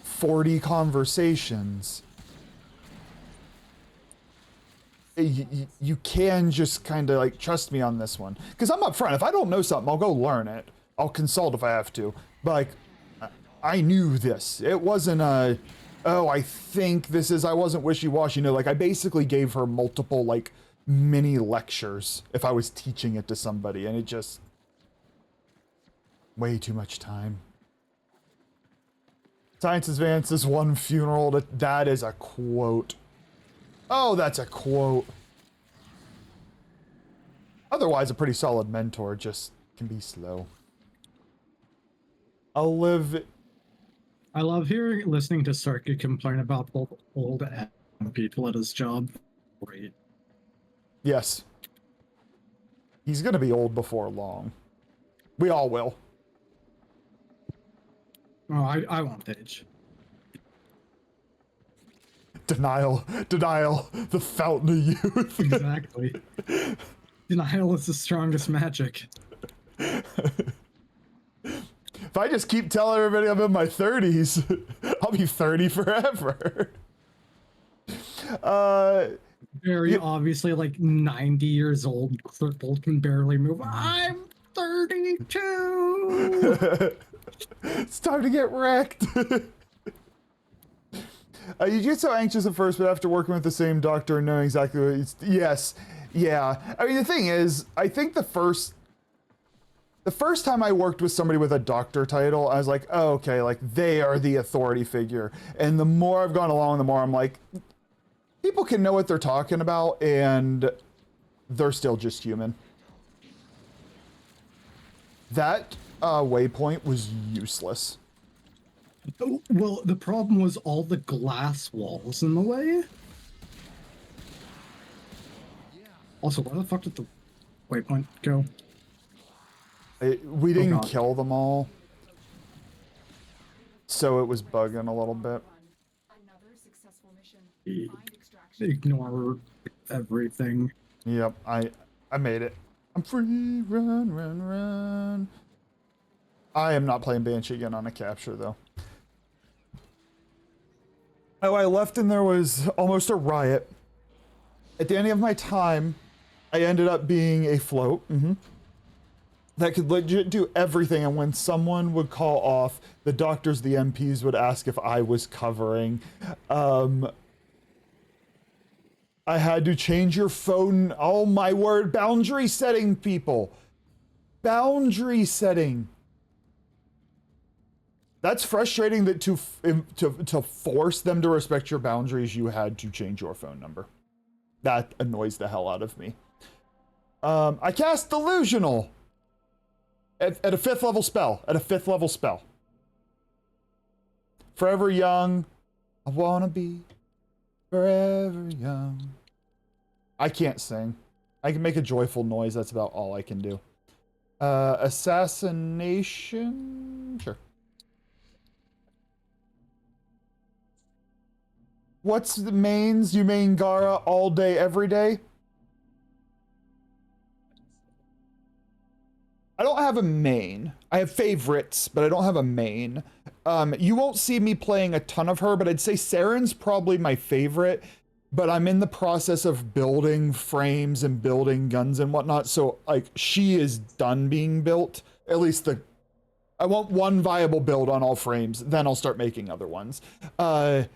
40 conversations. You can just kind of like trust me on this one. Because I'm up front. If I don't know something, I'll go learn it. I'll consult if I have to. But like, I knew this. It wasn't a, oh, I think this is, I wasn't wishy-washy. No, like I basically gave her multiple like mini lectures if I was teaching it to somebody, and it just, way too much time. Science advances one funeral. That is a quote. Oh, that's a quote. Otherwise, a pretty solid mentor, just can be slow. I love listening to Sarky complain about old people at his job. Great. Yes. He's gonna be old before long. We all will. Oh, I won't age. Denial, the fountain of youth. Exactly. Denial is the strongest magic. If I just keep telling everybody I'm in my 30s, I'll be 30 forever. Very obviously, like 90 years old, crippled, can barely move. I'm 32. It's time to get wrecked. You get so anxious at first, but after working with the same doctor and knowing exactly what it's... Yes. Yeah. I mean, the thing is, I think the first time I worked with somebody with a doctor title, I was like, oh, okay, like, they are the authority figure. And the more I've gone along, the more I'm like, people can know what they're talking about, and they're still just human. That waypoint was useless. Well, the problem was all the glass walls in the way. Also, where the fuck did the waypoint go? We didn't kill them all, so it was bugging a little bit. Another successful mission. Find extraction. Ignore everything. Yep, I made it. I'm free, run. I am not playing Banshee again on a capture, though. Oh, I left and there was almost a riot. At the end of my time, I ended up being a float. That could legit do everything, and when someone would call off, the doctors, the MPs would ask if I was covering. I had to change your phone. Oh my word, boundary setting, people. Boundary setting. That's frustrating that to force them to respect your boundaries, you had to change your phone number. That annoys the hell out of me. I cast Delusional at a 5th level spell. Forever young, I wanna be forever young. I can't sing. I can make a joyful noise, that's about all I can do. Assassination? Sure. What's the mains? You main Gara all day, every day? I don't have a main. I have favorites, but I don't have a main. You won't see me playing a ton of her, but I'd say Saren's probably my favorite, but I'm in the process of building frames and building guns and whatnot, so like she is done being built. At least I want one viable build on all frames, then I'll start making other ones. And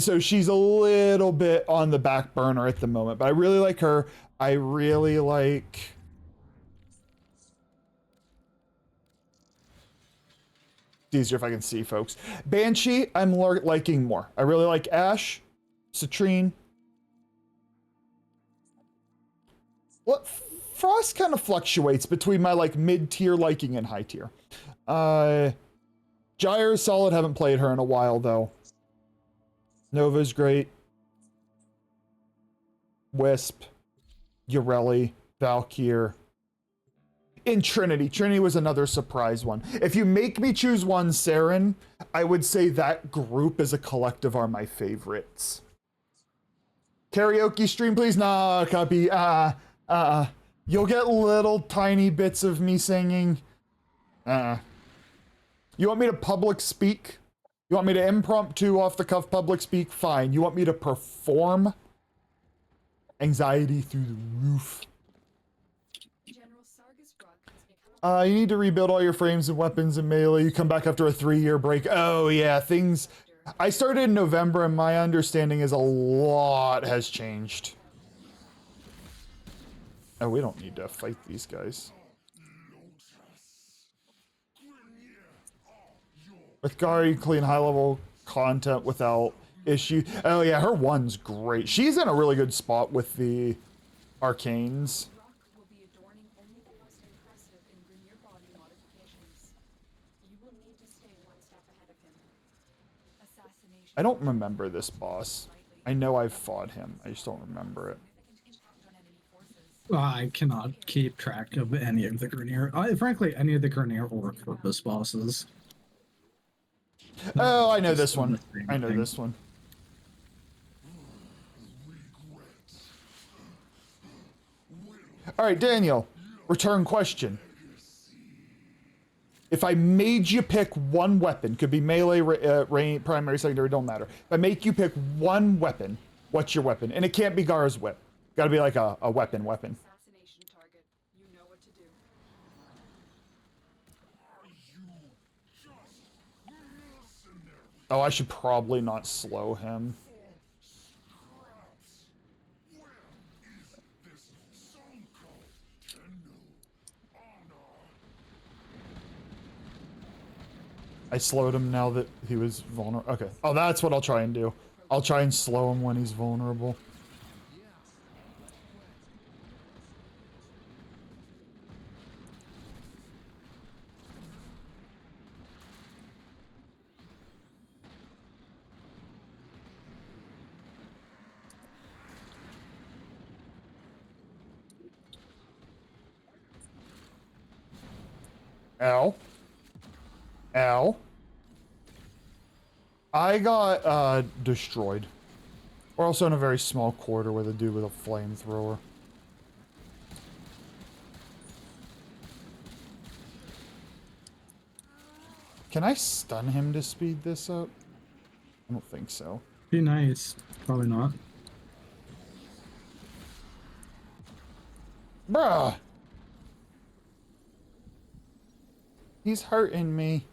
so she's a little bit on the back burner at the moment, but I really like her. I really like... It's easier if I can see, folks. Banshee, I'm liking more. I really like Ashe, Citrine. Well, Frost kind of fluctuates between my like mid-tier liking and high tier. Gyre is solid. Haven't played her in a while, though. Nova's great. Wisp. Ureli. Valkyr. In Trinity. Trinity was another surprise one. If you make me choose one, Saren, I would say that group as a collective are my favorites. Karaoke stream, please? Nah, copy. You'll get little tiny bits of me singing. You want me to public speak? You want me to impromptu off the cuff public speak? Fine. You want me to perform? Anxiety through the roof. You need to rebuild all your frames and weapons in melee. You come back after a 3-year break. Oh yeah, things... I started in November and my understanding is a lot has changed. Oh, we don't need to fight these guys. With Gary, clean high-level content without issue. Oh yeah, her one's great. She's in a really good spot with the arcanes. I don't remember this boss. I know I've fought him. I just don't remember it. I cannot keep track of any of the Grineer. Frankly, any of the Grineer or Corpus bosses. Oh, I know this one. I know this one. All right, Daniel. Return question. If I made you pick one weapon, could be melee, range, primary, secondary, don't matter. If I make you pick one weapon, what's your weapon? And it can't be Gar's whip. Gotta be like a weapon. Assassination target. You know what to do. Oh, I should probably not slow him. I slowed him now that he was vulnerable. Okay. Oh, that's what I'll try and do. I'll try and slow him when he's vulnerable. Ow. Ow. I got destroyed. We're also in a very small quarter with a dude with a flamethrower. Can I stun him to speed this up? I don't think so. Be nice. Probably not. Bruh! He's hurting me.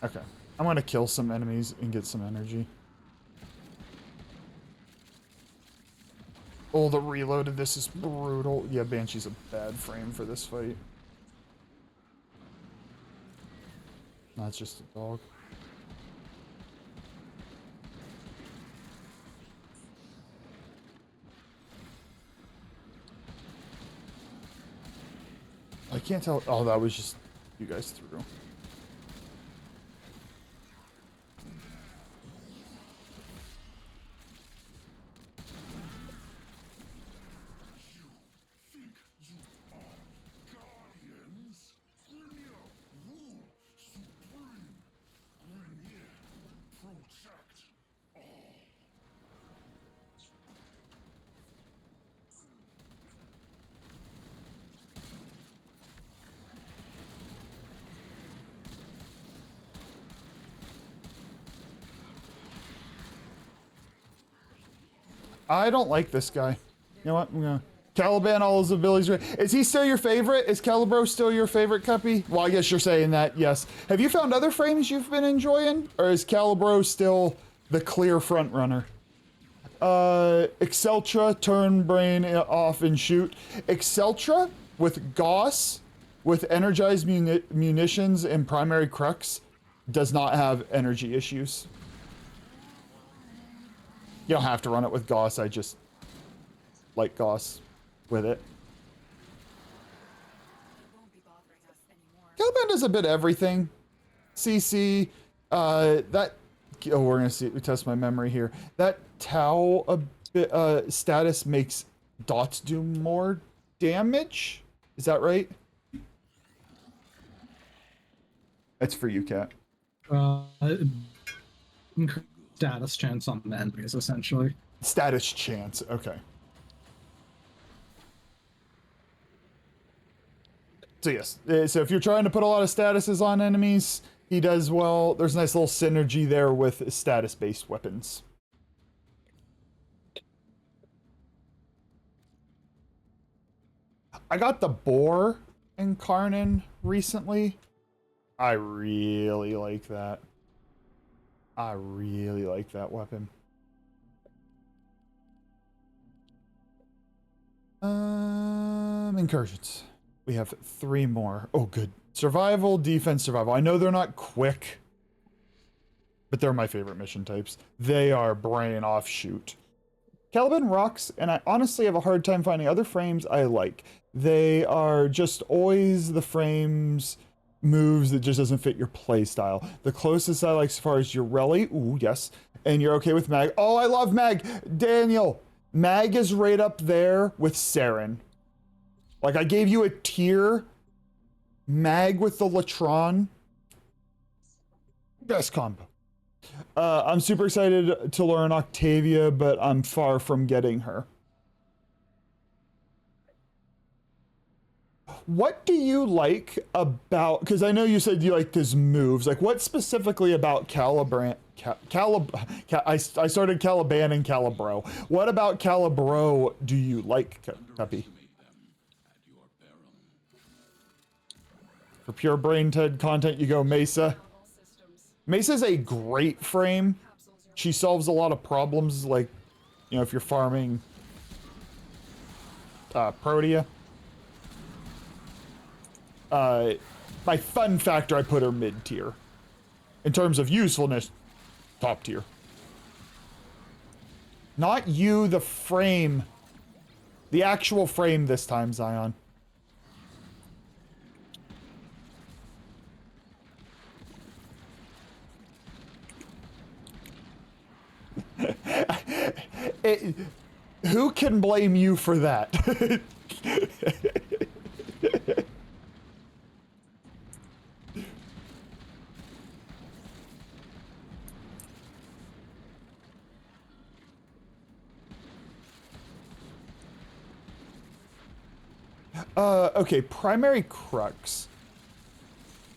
Okay. I'm gonna kill some enemies and get some energy. Oh, the reload of this is brutal. Yeah, Banshee's a bad frame for this fight. That's just a dog. I can't tell. Oh, that was just you guys through. I don't like this guy. You know what? I'm gonna Caliban, all his abilities. Is he still your favorite? Is Calibro still your favorite, Cuppy? Well, I guess you're saying that, yes. Have you found other frames you've been enjoying? Or is Calibro still the clear front runner? Exceltra, turn brain off and shoot. Exceltra with Gauss, with energized munitions and primary crux, does not have energy issues. You don't have to run it with Gauss, I just like Gauss with it. It won't be bothering us anymore. does a bit of everything. CC, that, oh, we're gonna see, we test my memory here. That Tau a bit, status makes dots do more damage. Is that right? That's for you, Kat. Status chance on the enemies, essentially. Status chance, okay. So yes, so if you're trying to put a lot of statuses on enemies, he does well. There's a nice little synergy there with status-based weapons. I got the Boar Incarnon recently. I really like that. I really like that weapon. Incursions. We have 3 more. Oh, good. Survival, defense, survival. I know they're not quick, but they're my favorite mission types. They are brain offshoot. Caliban rocks, and I honestly have a hard time finding other frames I like. They are just always the frames moves that just doesn't fit your play style. The closest I like so far is your Rally. Ooh, yes. And you're okay with Mag. Oh, I love Mag. Daniel, Mag is right up there with Saren. Like, I gave you a tier. Mag with the Latron. Best combo. I'm super excited to learn Octavia, but I'm far from getting her. What do you like about, because I know you said you like his moves, like what specifically about I started Caliban and Calibro. What about Calibro do you like, Cuppy? For pure brain TED content, you go Mesa. Mesa's a great frame. She solves a lot of problems, like, you know, if you're farming Protea. By fun factor, I put her mid-tier. In terms of usefulness, top tier. Not you, the frame. The actual frame this time, Zion. Who can blame you for that? Okay, primary crux.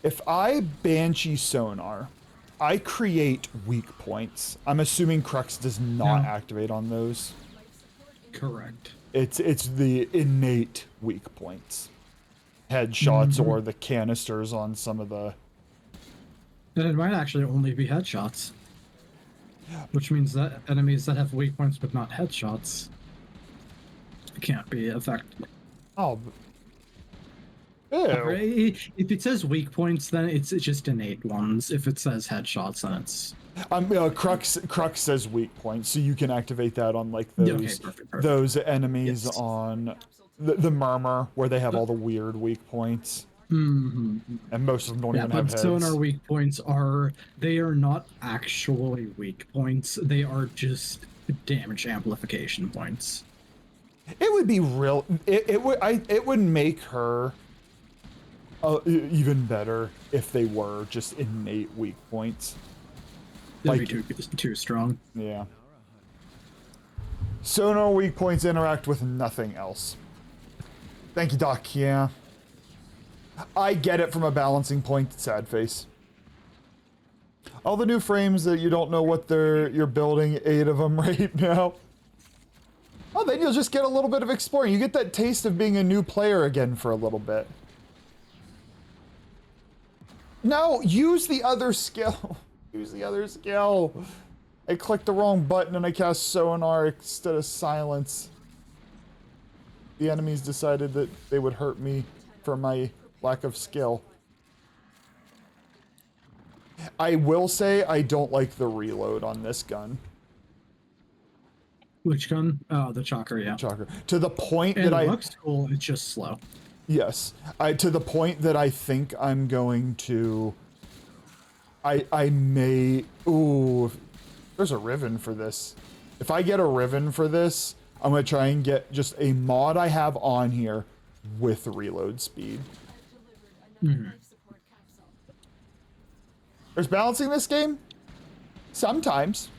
If I Banshee Sonar, I create weak points. I'm assuming Crux does not activate on those. Correct. It's the innate weak points. Headshots or the canisters on some of the... And it might actually only be headshots. Which means that enemies that have weak points but not headshots can't be affected. Oh. Ew. If it says weak points, then it's just innate ones. If it says headshots, then it's... Crux says weak points, so you can activate that on like those perfect. Those enemies on the Murmur, where they have all the weird weak points. Mm-hmm. And most of them don't even have heads. Sonar weak points are not actually weak points. They are just damage amplification points. It would be real. It would make her even better if they were just innate weak points. That'd be too strong. Yeah. Sonar weak points interact with nothing else. Thank you, Doc. Yeah. I get it from a balancing point, sad face. All the new frames that you don't know what you're building, 8 of them right now. Oh, then you'll just get a little bit of exploring. You get that taste of being a new player again for a little bit. No, use the other skill. Use the other skill. I clicked the wrong button and I cast Sonar instead of Silence. The enemies decided that they would hurt me for my lack of skill. I will say I don't like the reload on this gun. Which gun? Oh, the Chakra, yeah. Chakra. To the point and that it looks cool, it's just slow. Yes. To the point that I think I'm going to... I may... Ooh, there's a Riven for this. If I get a Riven for this, I'm going to try and get just a mod I have on here with reload speed. There's balancing this game? Sometimes.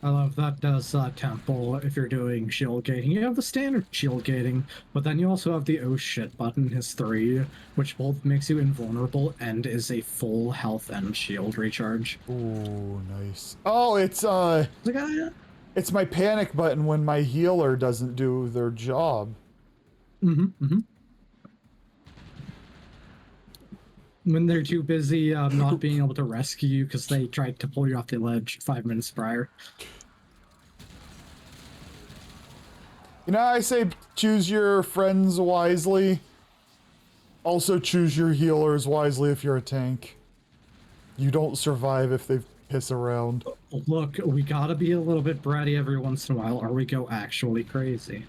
I love that does temple if you're doing shield gating. You have the standard shield gating, but then you also have the oh shit button is 3, which both makes you invulnerable and is a full health and shield recharge. Ooh, nice. Oh, it's Like, it's my panic button when my healer doesn't do their job. When they're too busy not being able to rescue you because they tried to pull you off the ledge 5 minutes prior. You know, I say choose your friends wisely. Also choose your healers wisely if you're a tank. You don't survive if they piss around. Look, we gotta be a little bit bratty every once in a while or we go actually crazy.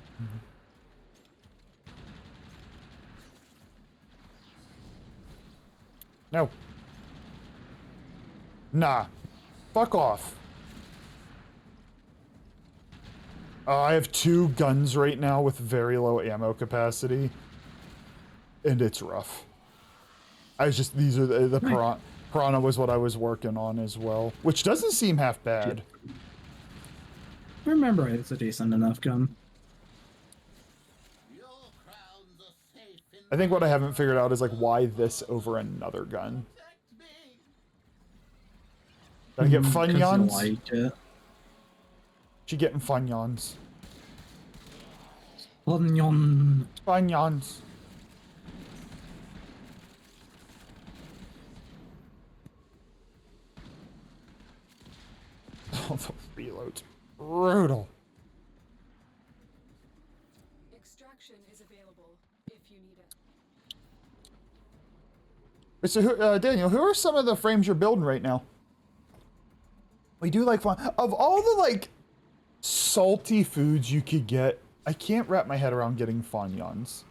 No. Nah. Fuck off. I have 2 guns right now with very low ammo capacity. And it's rough. These are the Piranha was what I was working on as well. Which doesn't seem half bad. Remember, it's a decent enough gun. I think what I haven't figured out is like why this over another gun. Did I get funyuns? Like it. She getting funyuns. Funyon. Funyuns. Oh, the reload's brutal. Extraction is available if you need it. Wait, so, Daniel, who are some of the frames you're building right now? We do like fun. Of all the, like, salty foods you could get, I can't wrap my head around getting funyuns.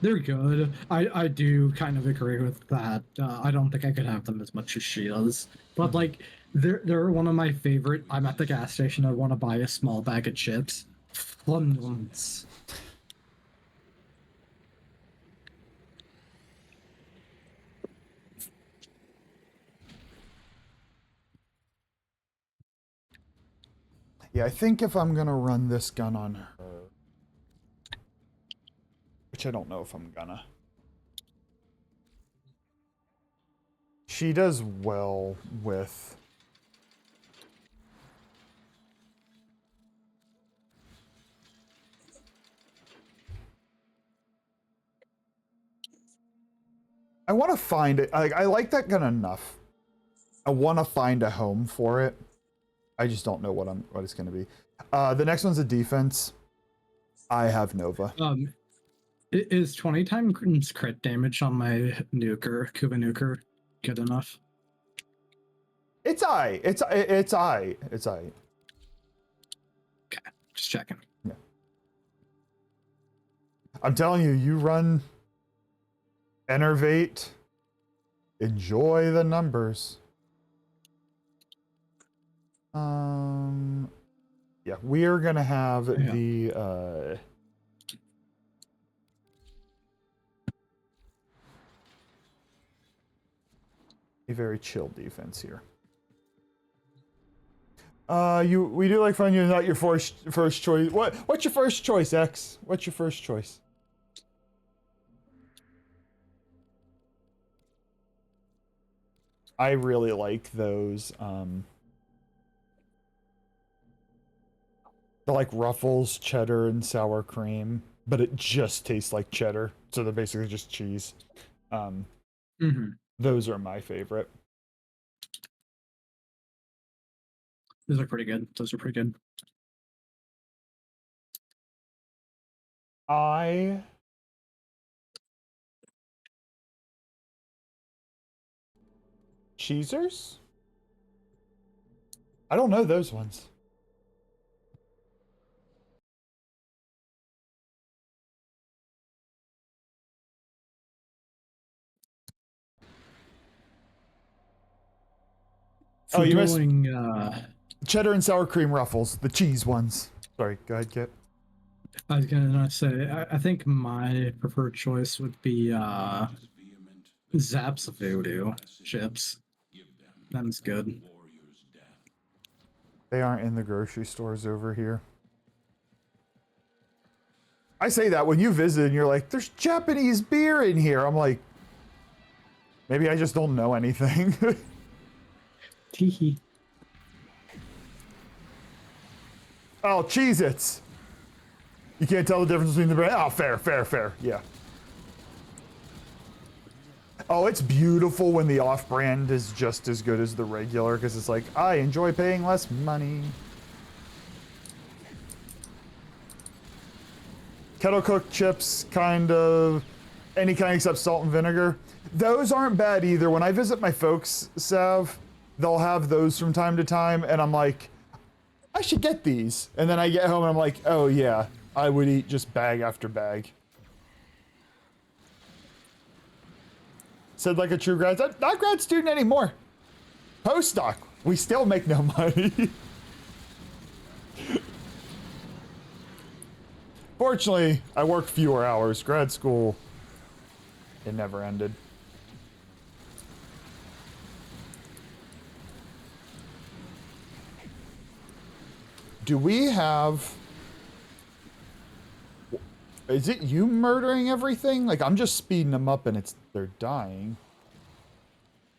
They're good. I do kind of agree with that. I don't think I could have them as much as she does. But, like, they're one of my favorite. I'm at the gas station. I want to buy a small bag of chips. Funyuns. Yeah, I think if I'm gonna run this gun on her, which I don't know if I'm gonna. She does well with... I want to find it. I like that gun enough. I want to find a home for it. I just don't know what it's going to be. The next one's a defense. I have Nova. Is 20 times crit damage on my nuker, Cuba nuker, good enough? It's I. It's I. Okay, just checking. Yeah. I'm telling you, you run Enervate. Enjoy the numbers. Yeah, we are gonna have the a very chill defense here. We do like fun. You're not your first choice. What's your first choice, X? What's your first choice? I really like those. The like Ruffles, cheddar, and sour cream, but it just tastes like cheddar, so they're basically just cheese. Those are my favorite. Those are pretty good. Those are pretty good. Cheesers? I don't know those ones. For you missed doing, cheddar and sour cream ruffles, the cheese ones. Sorry, go ahead, Kip. I was gonna say, I think my preferred choice would be Zapp's Voodoo chips. That's good. They aren't in the grocery stores over here. I say that when you visit and you're like, there's Japanese beer in here. I'm like, maybe I just don't know anything. Teehee. Oh, Cheez-Its. You can't tell the difference between the brand. Oh, fair. Yeah. Oh, it's beautiful when the off-brand is just as good as the regular, because it's like, I enjoy paying less money. Kettle cooked chips, kind of. Any kind except salt and vinegar. Those aren't bad either. When I visit my folks, Sav, they'll have those from time to time, and I'm like, I should get these. And then I get home and I'm like, oh yeah, I would eat just bag after bag. Said like a true grad, not grad student anymore. Postdoc, we still make no money. Fortunately, I work fewer hours. Grad school, it never ended. Do we have... Is it you murdering everything? Like, I'm just speeding them up and they're dying.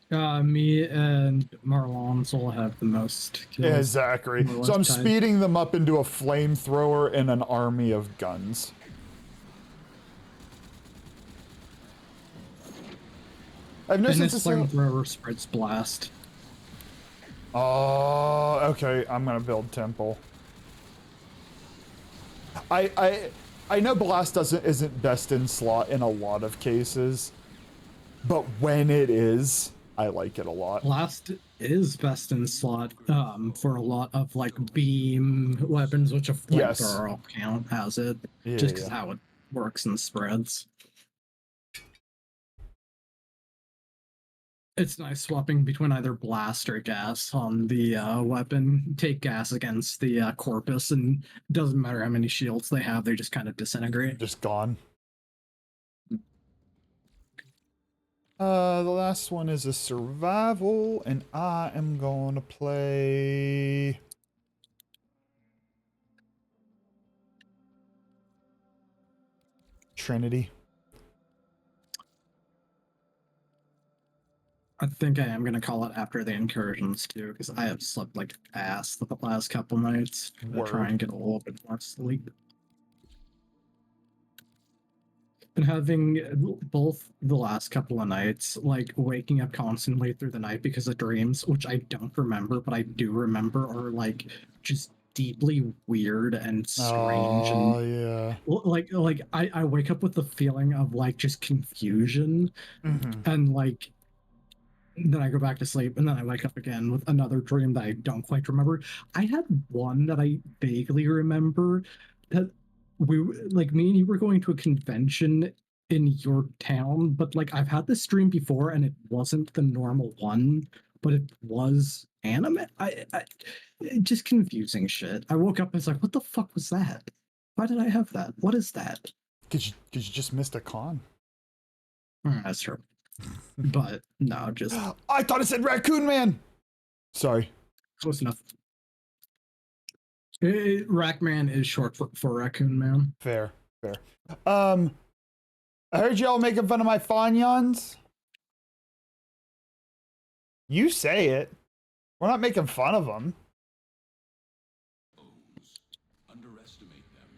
Me and Marlon's will have the most kills. Yeah, Zachary. So I'm speeding them up into a flamethrower and an army of guns. I've noticed and this flamethrower spreads blast. Oh, okay. I'm gonna build temple. I know blast isn't best in slot in a lot of cases, but when it is, I like it a lot. Blast is best in slot for a lot of like beam weapons, which a flamethrower count as it, just because how it works and spreads. It's nice swapping between either blast or gas on the weapon. Take gas against the corpus, and doesn't matter how many shields they have, they just kind of disintegrate. Just gone. The last one is a survival, and I am going to play... Trinity. I think I am going to call it after the incursions, too, because I have slept like ass the last couple nights to try and get a little bit more sleep. And having both the last couple of nights, like waking up constantly through the night because of dreams, which I don't remember, but I do remember, are like just deeply weird and strange. Oh, and yeah. Like I wake up with the feeling of like just confusion and like then I go back to sleep, and then I wake up again with another dream that I don't quite remember. I had one that I vaguely remember that me and you were going to a convention in your town, but like I've had this dream before, and it wasn't the normal one, but it was anime. Just confusing shit. I woke up and was like, what the fuck was that? Why did I have that? What is that? Cause you just missed a con. That's true. But no, just I thought it said Raccoon Man. Sorry. close enough. Rackman is short for Raccoon Man. Fair. I heard y'all making fun of my Fanyons. You say it. We're not making fun of them. Underestimate them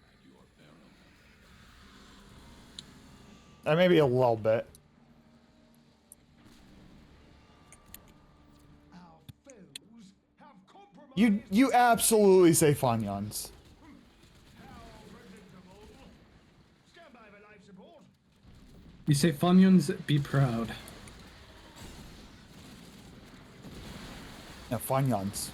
at your peril. Maybe a little bit. You absolutely say Fanyons. You say Funyuns, be proud. Yeah, Funyuns.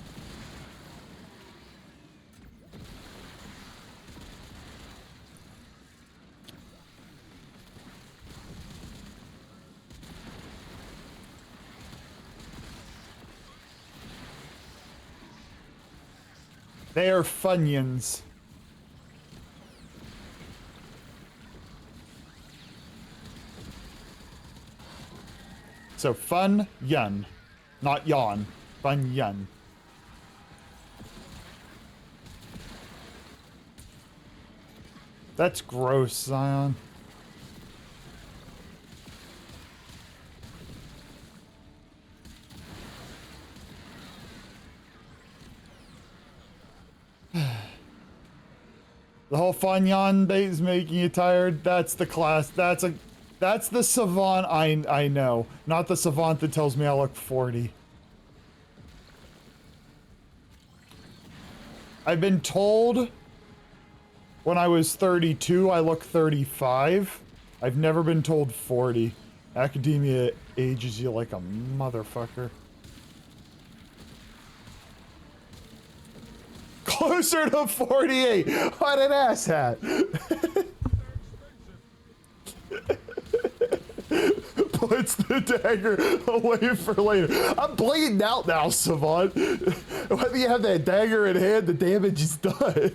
They are Funyuns. So fun yun, not yawn. Fun yun. That's gross, Zion. The whole Fanyan bait is making you tired. That's the class. That's the savant I know, not the savant that tells me I look 40. I've been told when I was 32 I look 35. I've never been told 40. Academia ages you like a motherfucker. Closer to 48. What an asshat. Puts the dagger away for later. I'm bleeding out now, Savant. Whether you have that dagger in hand, the damage is done.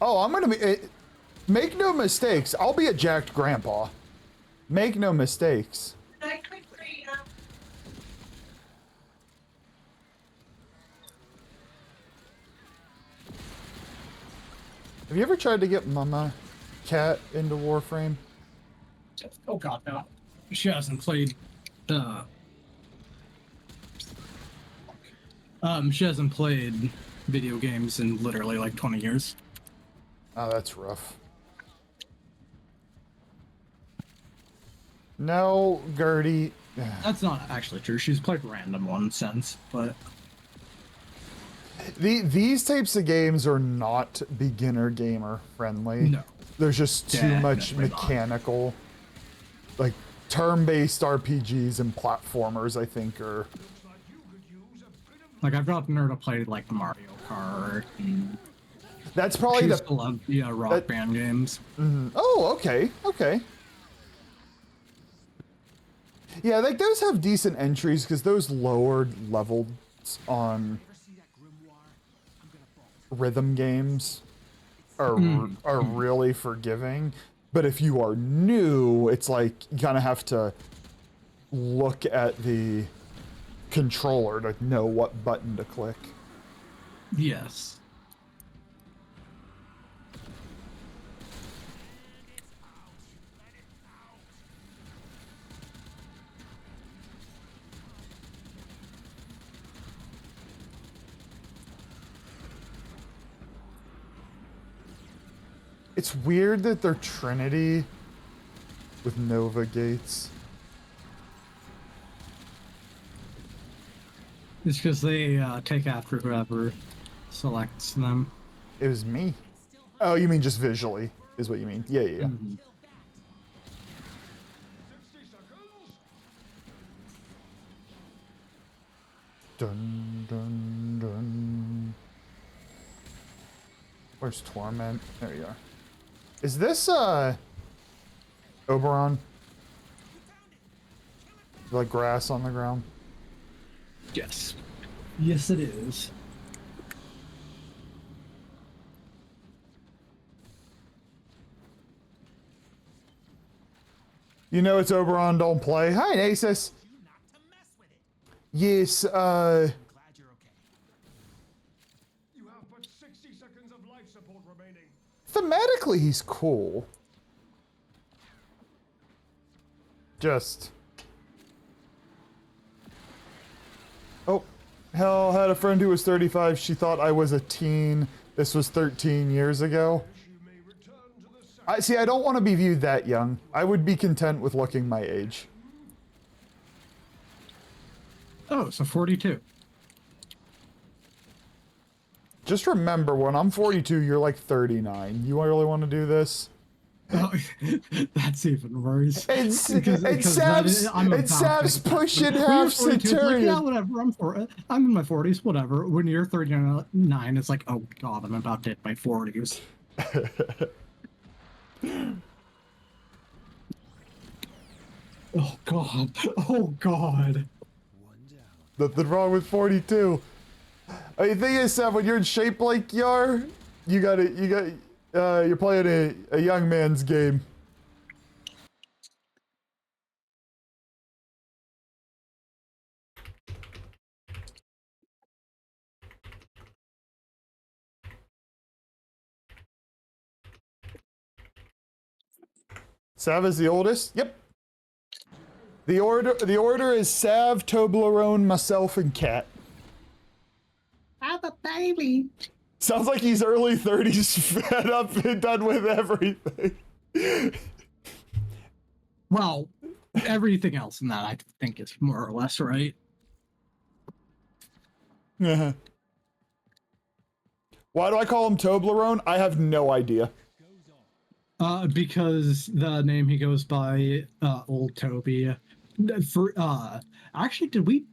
Oh, I'm gonna be. Make no mistakes. I'll be a jacked grandpa. Make no mistakes. Have you ever tried to get Mama Cat into Warframe? Oh god, no. She hasn't played she hasn't played video games in literally like 20 years. Oh, that's rough. No, Gertie. That's not actually true. She's played random ones since, but these types of games are not beginner gamer friendly. no. There's just too much mechanical, like turn-based RPGs and platformers, I think, are. Like I've gotten her to play like Mario Kart. And That's probably she the. used to love Rock Band games. Oh, okay, okay. Yeah, like those have decent entries because those lowered levels on rhythm games are really forgiving. But if you are new, it's like you kind of have to look at the controller to know what button to click. Yes. It's weird that they're Trinity with Nova gates. It's because they take after whoever selects them. It was me. Oh, you mean just visually, is what you mean. Yeah, yeah, yeah. Mm-hmm. Dun, dun, dun. Where's Torment? There you are. Is this, Oberon? Like grass on the ground? Yes. Yes, it is. You know it's Oberon, don't play. Hi, Nasus. Yes, Glad you're okay. You have but 60 seconds of life support remaining. thematically he's cool. Just... Oh, hell, had a friend who was 35. She thought I was a teen. This was 13 years ago. You may return to I don't want to be viewed that young. I would be content with looking my age. Oh, so 42. Just remember, when I'm 42, you're like 39. You really want to do this? Oh, that's even worse. And Sav's pushing when half you're 42, it's like, centurion. yeah, whatever. I'm in my 40s, whatever. When you're 39, it's like, oh god, I'm about to hit my 40s. Oh god. Oh god. Nothing wrong with 42. The thing is, Sav, when you're in shape like you are, you're playing a young man's game. Sav is the oldest? Yep. The order is Sav, Toblerone, myself, and Cat. I'm a baby. Sounds like he's early 30s, fed up and done with everything. Well, everything else in that I think is more or less right. Why do I call him Toblerone? I have no idea. Because the name he goes by, Old Toby. Actually,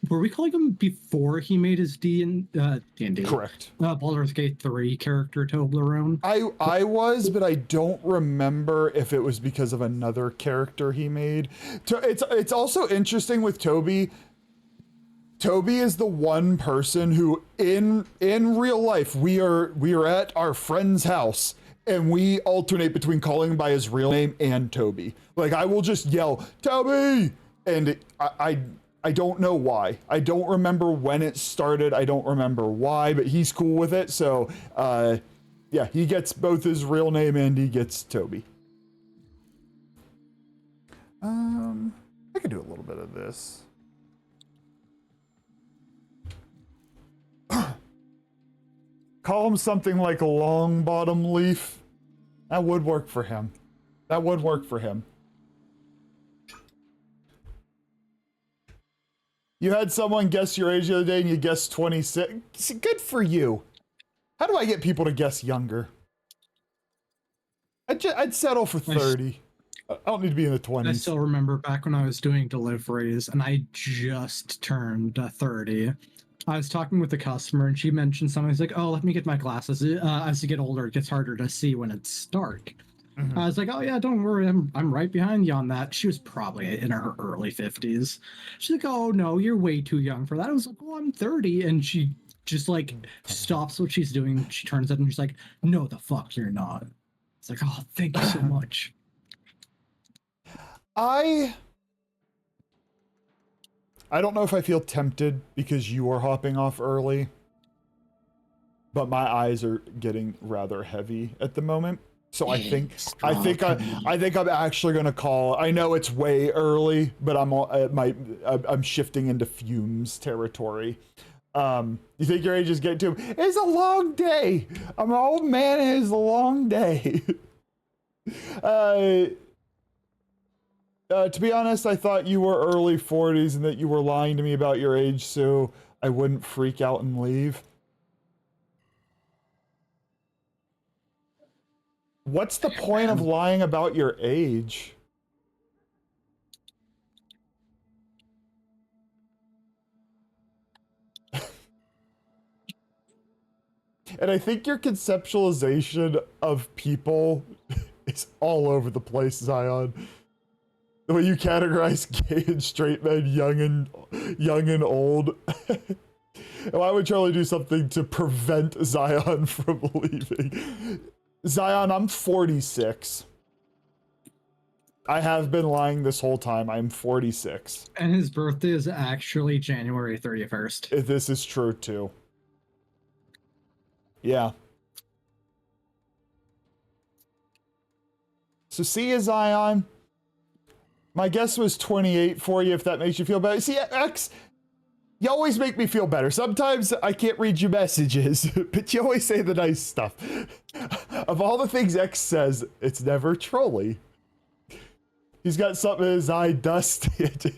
were we calling him before he made his D&D? Correct. Baldur's Gate 3 character Toblerone? I was, but I don't remember if it was because of another character he made. It's also interesting with Toby. Toby is the one person who, in real life, we are at our friend's house, and we alternate between calling him by his real name and Toby. Like, I will just yell, Toby! And I don't know why. I don't remember when it started. I don't remember why, but he's cool with it. So, yeah, he gets both his real name and he gets Toby. I could do a little bit of this. Call him something like Long Bottom Leaf. That would work for him. That would work for him. You had someone guess your age the other day and you guessed 26. Good for you. How do I get people to guess younger? I'd settle for 30. I don't need to be in the 20s. I still remember back when I was doing deliveries and I just turned 30. I was talking with a customer and she mentioned something. She's like, oh, let me get my glasses. As you get older, it gets harder to see when it's dark. Mm-hmm. I was like, oh yeah, don't worry, I'm right behind you on that. She was probably in her early 50s. She's like, oh no, you're way too young for that. I was like, oh, I'm 30. And she just like stops what she's doing. She turns it and she's like, no, the fuck you're not. It's like, oh, thank you so much. I don't know if I feel tempted because you are hopping off early, but my eyes are getting rather heavy at the moment. So I think I'm actually gonna call. I know it's way early, but I'm shifting into fumes territory. You think your age is getting to? It's a long day. I'm an old man. And it's a long day. To be honest, I thought you were early 40s and that you were lying to me about your age, so I wouldn't freak out and leave. What's the point of lying about your age? And I think your conceptualization of people is all over the place, Zion. The way you categorize gay and straight men, young and old. Why would Charlie do something to prevent Zion from leaving? Zion, I'm 46. I have been lying this whole time. I'm 46. And his birthday is actually January 31st. This is true too. Yeah. So see you, Zion. My guess was 28 for you, if that makes you feel better. See, X, you always make me feel better. Sometimes I can't read your messages, but you always say the nice stuff. Of all the things X says, it's never trolly. He's got something in his eye, dusty.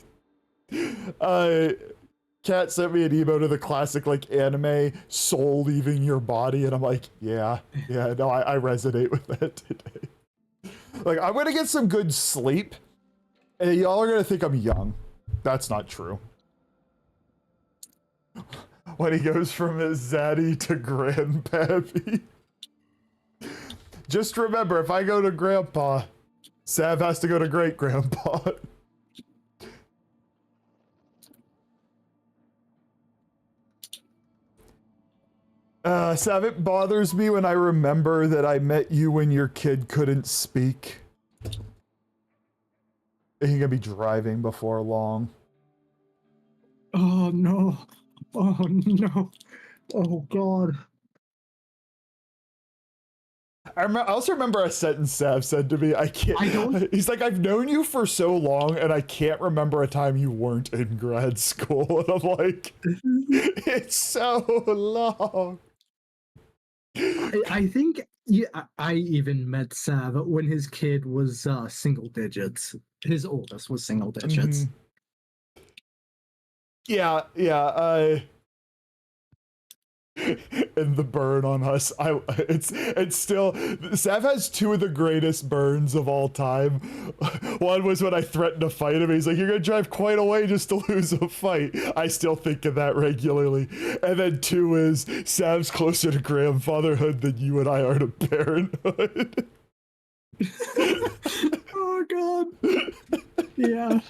Cat sent me an emo to the classic like anime soul leaving your body, and I'm like, yeah, no, I resonate with that today. Like, I'm gonna get some good sleep, and y'all are gonna think I'm young. That's not true. When he goes from his zaddy to grandpappy. Just remember, if I go to grandpa, Sav has to go to great grandpa. Sav, it bothers me when I remember that I met you when your kid couldn't speak. And you're gonna be driving before long. Oh no. Oh no. Oh god. I also remember a sentence Sav said to me, he's like, I've known you for so long and I can't remember a time you weren't in grad school. And I'm like, it's so long. I think I even met Sav when his kid was single digits. His oldest was single digits. Yeah, and the burn on us, it's still, Sav has two of the greatest burns of all time. One was when I threatened to fight him. He's like, you're gonna drive quite a way just to lose a fight. I still think of that regularly. And then two is Sav's closer to grandfatherhood than you and I are to parenthood. Oh god. Yeah.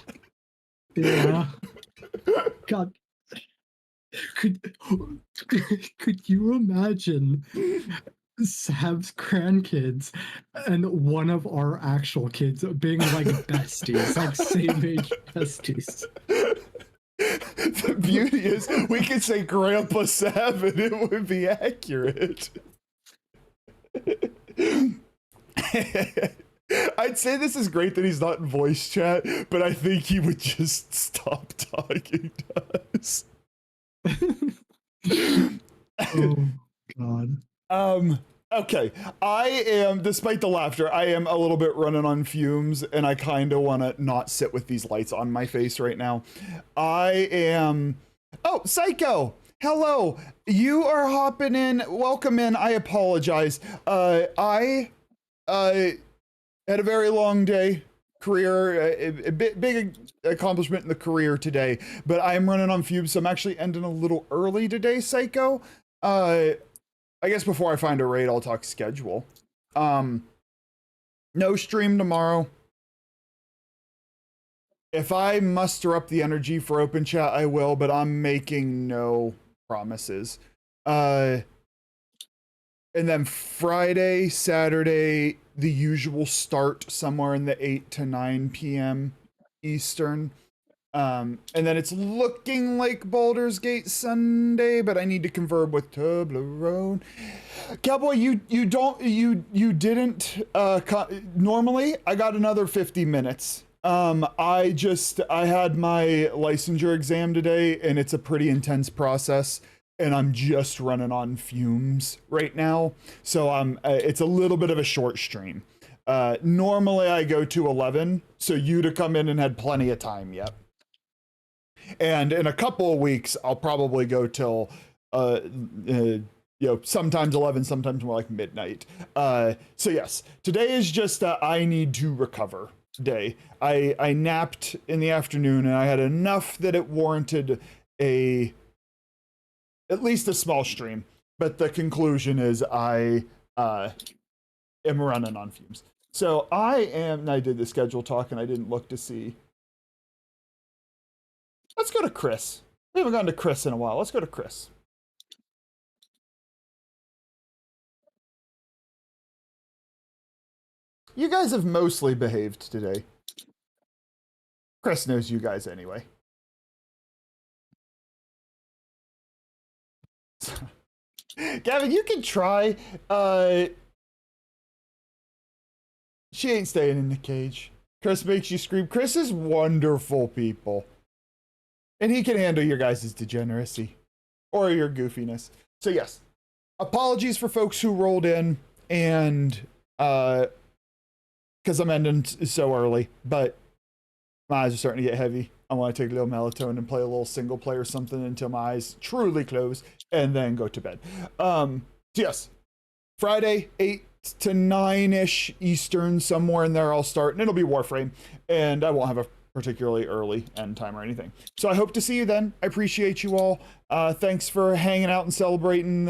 God. Could you imagine Sav's grandkids and one of our actual kids being like besties, like same age besties? The beauty is we could say Grandpa Sav and it would be accurate. I'd say this is great that he's not in voice chat, but I think he would just stop talking to us. Oh god. Okay. I am, despite the laughter, I am a little bit running on fumes, and I kind of want to not sit with these lights on my face right now. I am... Oh, Psycho! Hello! You are hopping in. Welcome in. I apologize. I had a very long day. Career, a big accomplishment in the career today, but I'm running on fumes, so I'm actually ending a little early today, Psycho. I guess before I find a raid, I'll talk schedule. No stream tomorrow. If I muster up the energy for open chat, I will, but I'm making no promises. And then Friday, Saturday, the usual start somewhere in the 8 to 9 p.m. Eastern. And then it's looking like Baldur's Gate Sunday, but I need to confirm with Toblerone. Cowboy, you didn't, normally I got another 50 minutes. I had my licensure exam today and it's a pretty intense process. And I'm just running on fumes right now. So it's a little bit of a short stream. Normally I go to 11, so you'd have come in and had plenty of time yet. And in a couple of weeks, I'll probably go till, sometimes 11, sometimes more like midnight. So yes, today is just I need to recover day. I napped in the afternoon and I had enough that it warranted at least a small stream, but the conclusion is I am running on fumes. So I did the schedule talk and I didn't look to see. Let's go to Chris. We haven't gone to Chris in a while. Let's go to Chris. You guys have mostly behaved today. Chris knows you guys anyway. Gavin, you can try. She ain't staying in the cage. Chris makes you scream. Chris is wonderful, people. And he can handle your guys' degeneracy. Or your goofiness. So yes, apologies for folks who rolled in and because I'm ending so early, but my eyes are starting to get heavy. I want to take a little melatonin and play a little single player or something until my eyes truly close, and then go to bed. So yes, Friday 8 to 9ish Eastern, somewhere in there I'll start, and it'll be Warframe, and I won't have a particularly early end time or anything. So I hope to see you then. I appreciate you all. Thanks for hanging out and celebrating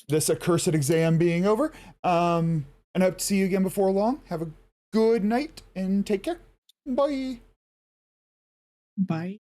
this accursed exam being over. And I hope to see you again before long. Have a good night and take care. Bye. Bye.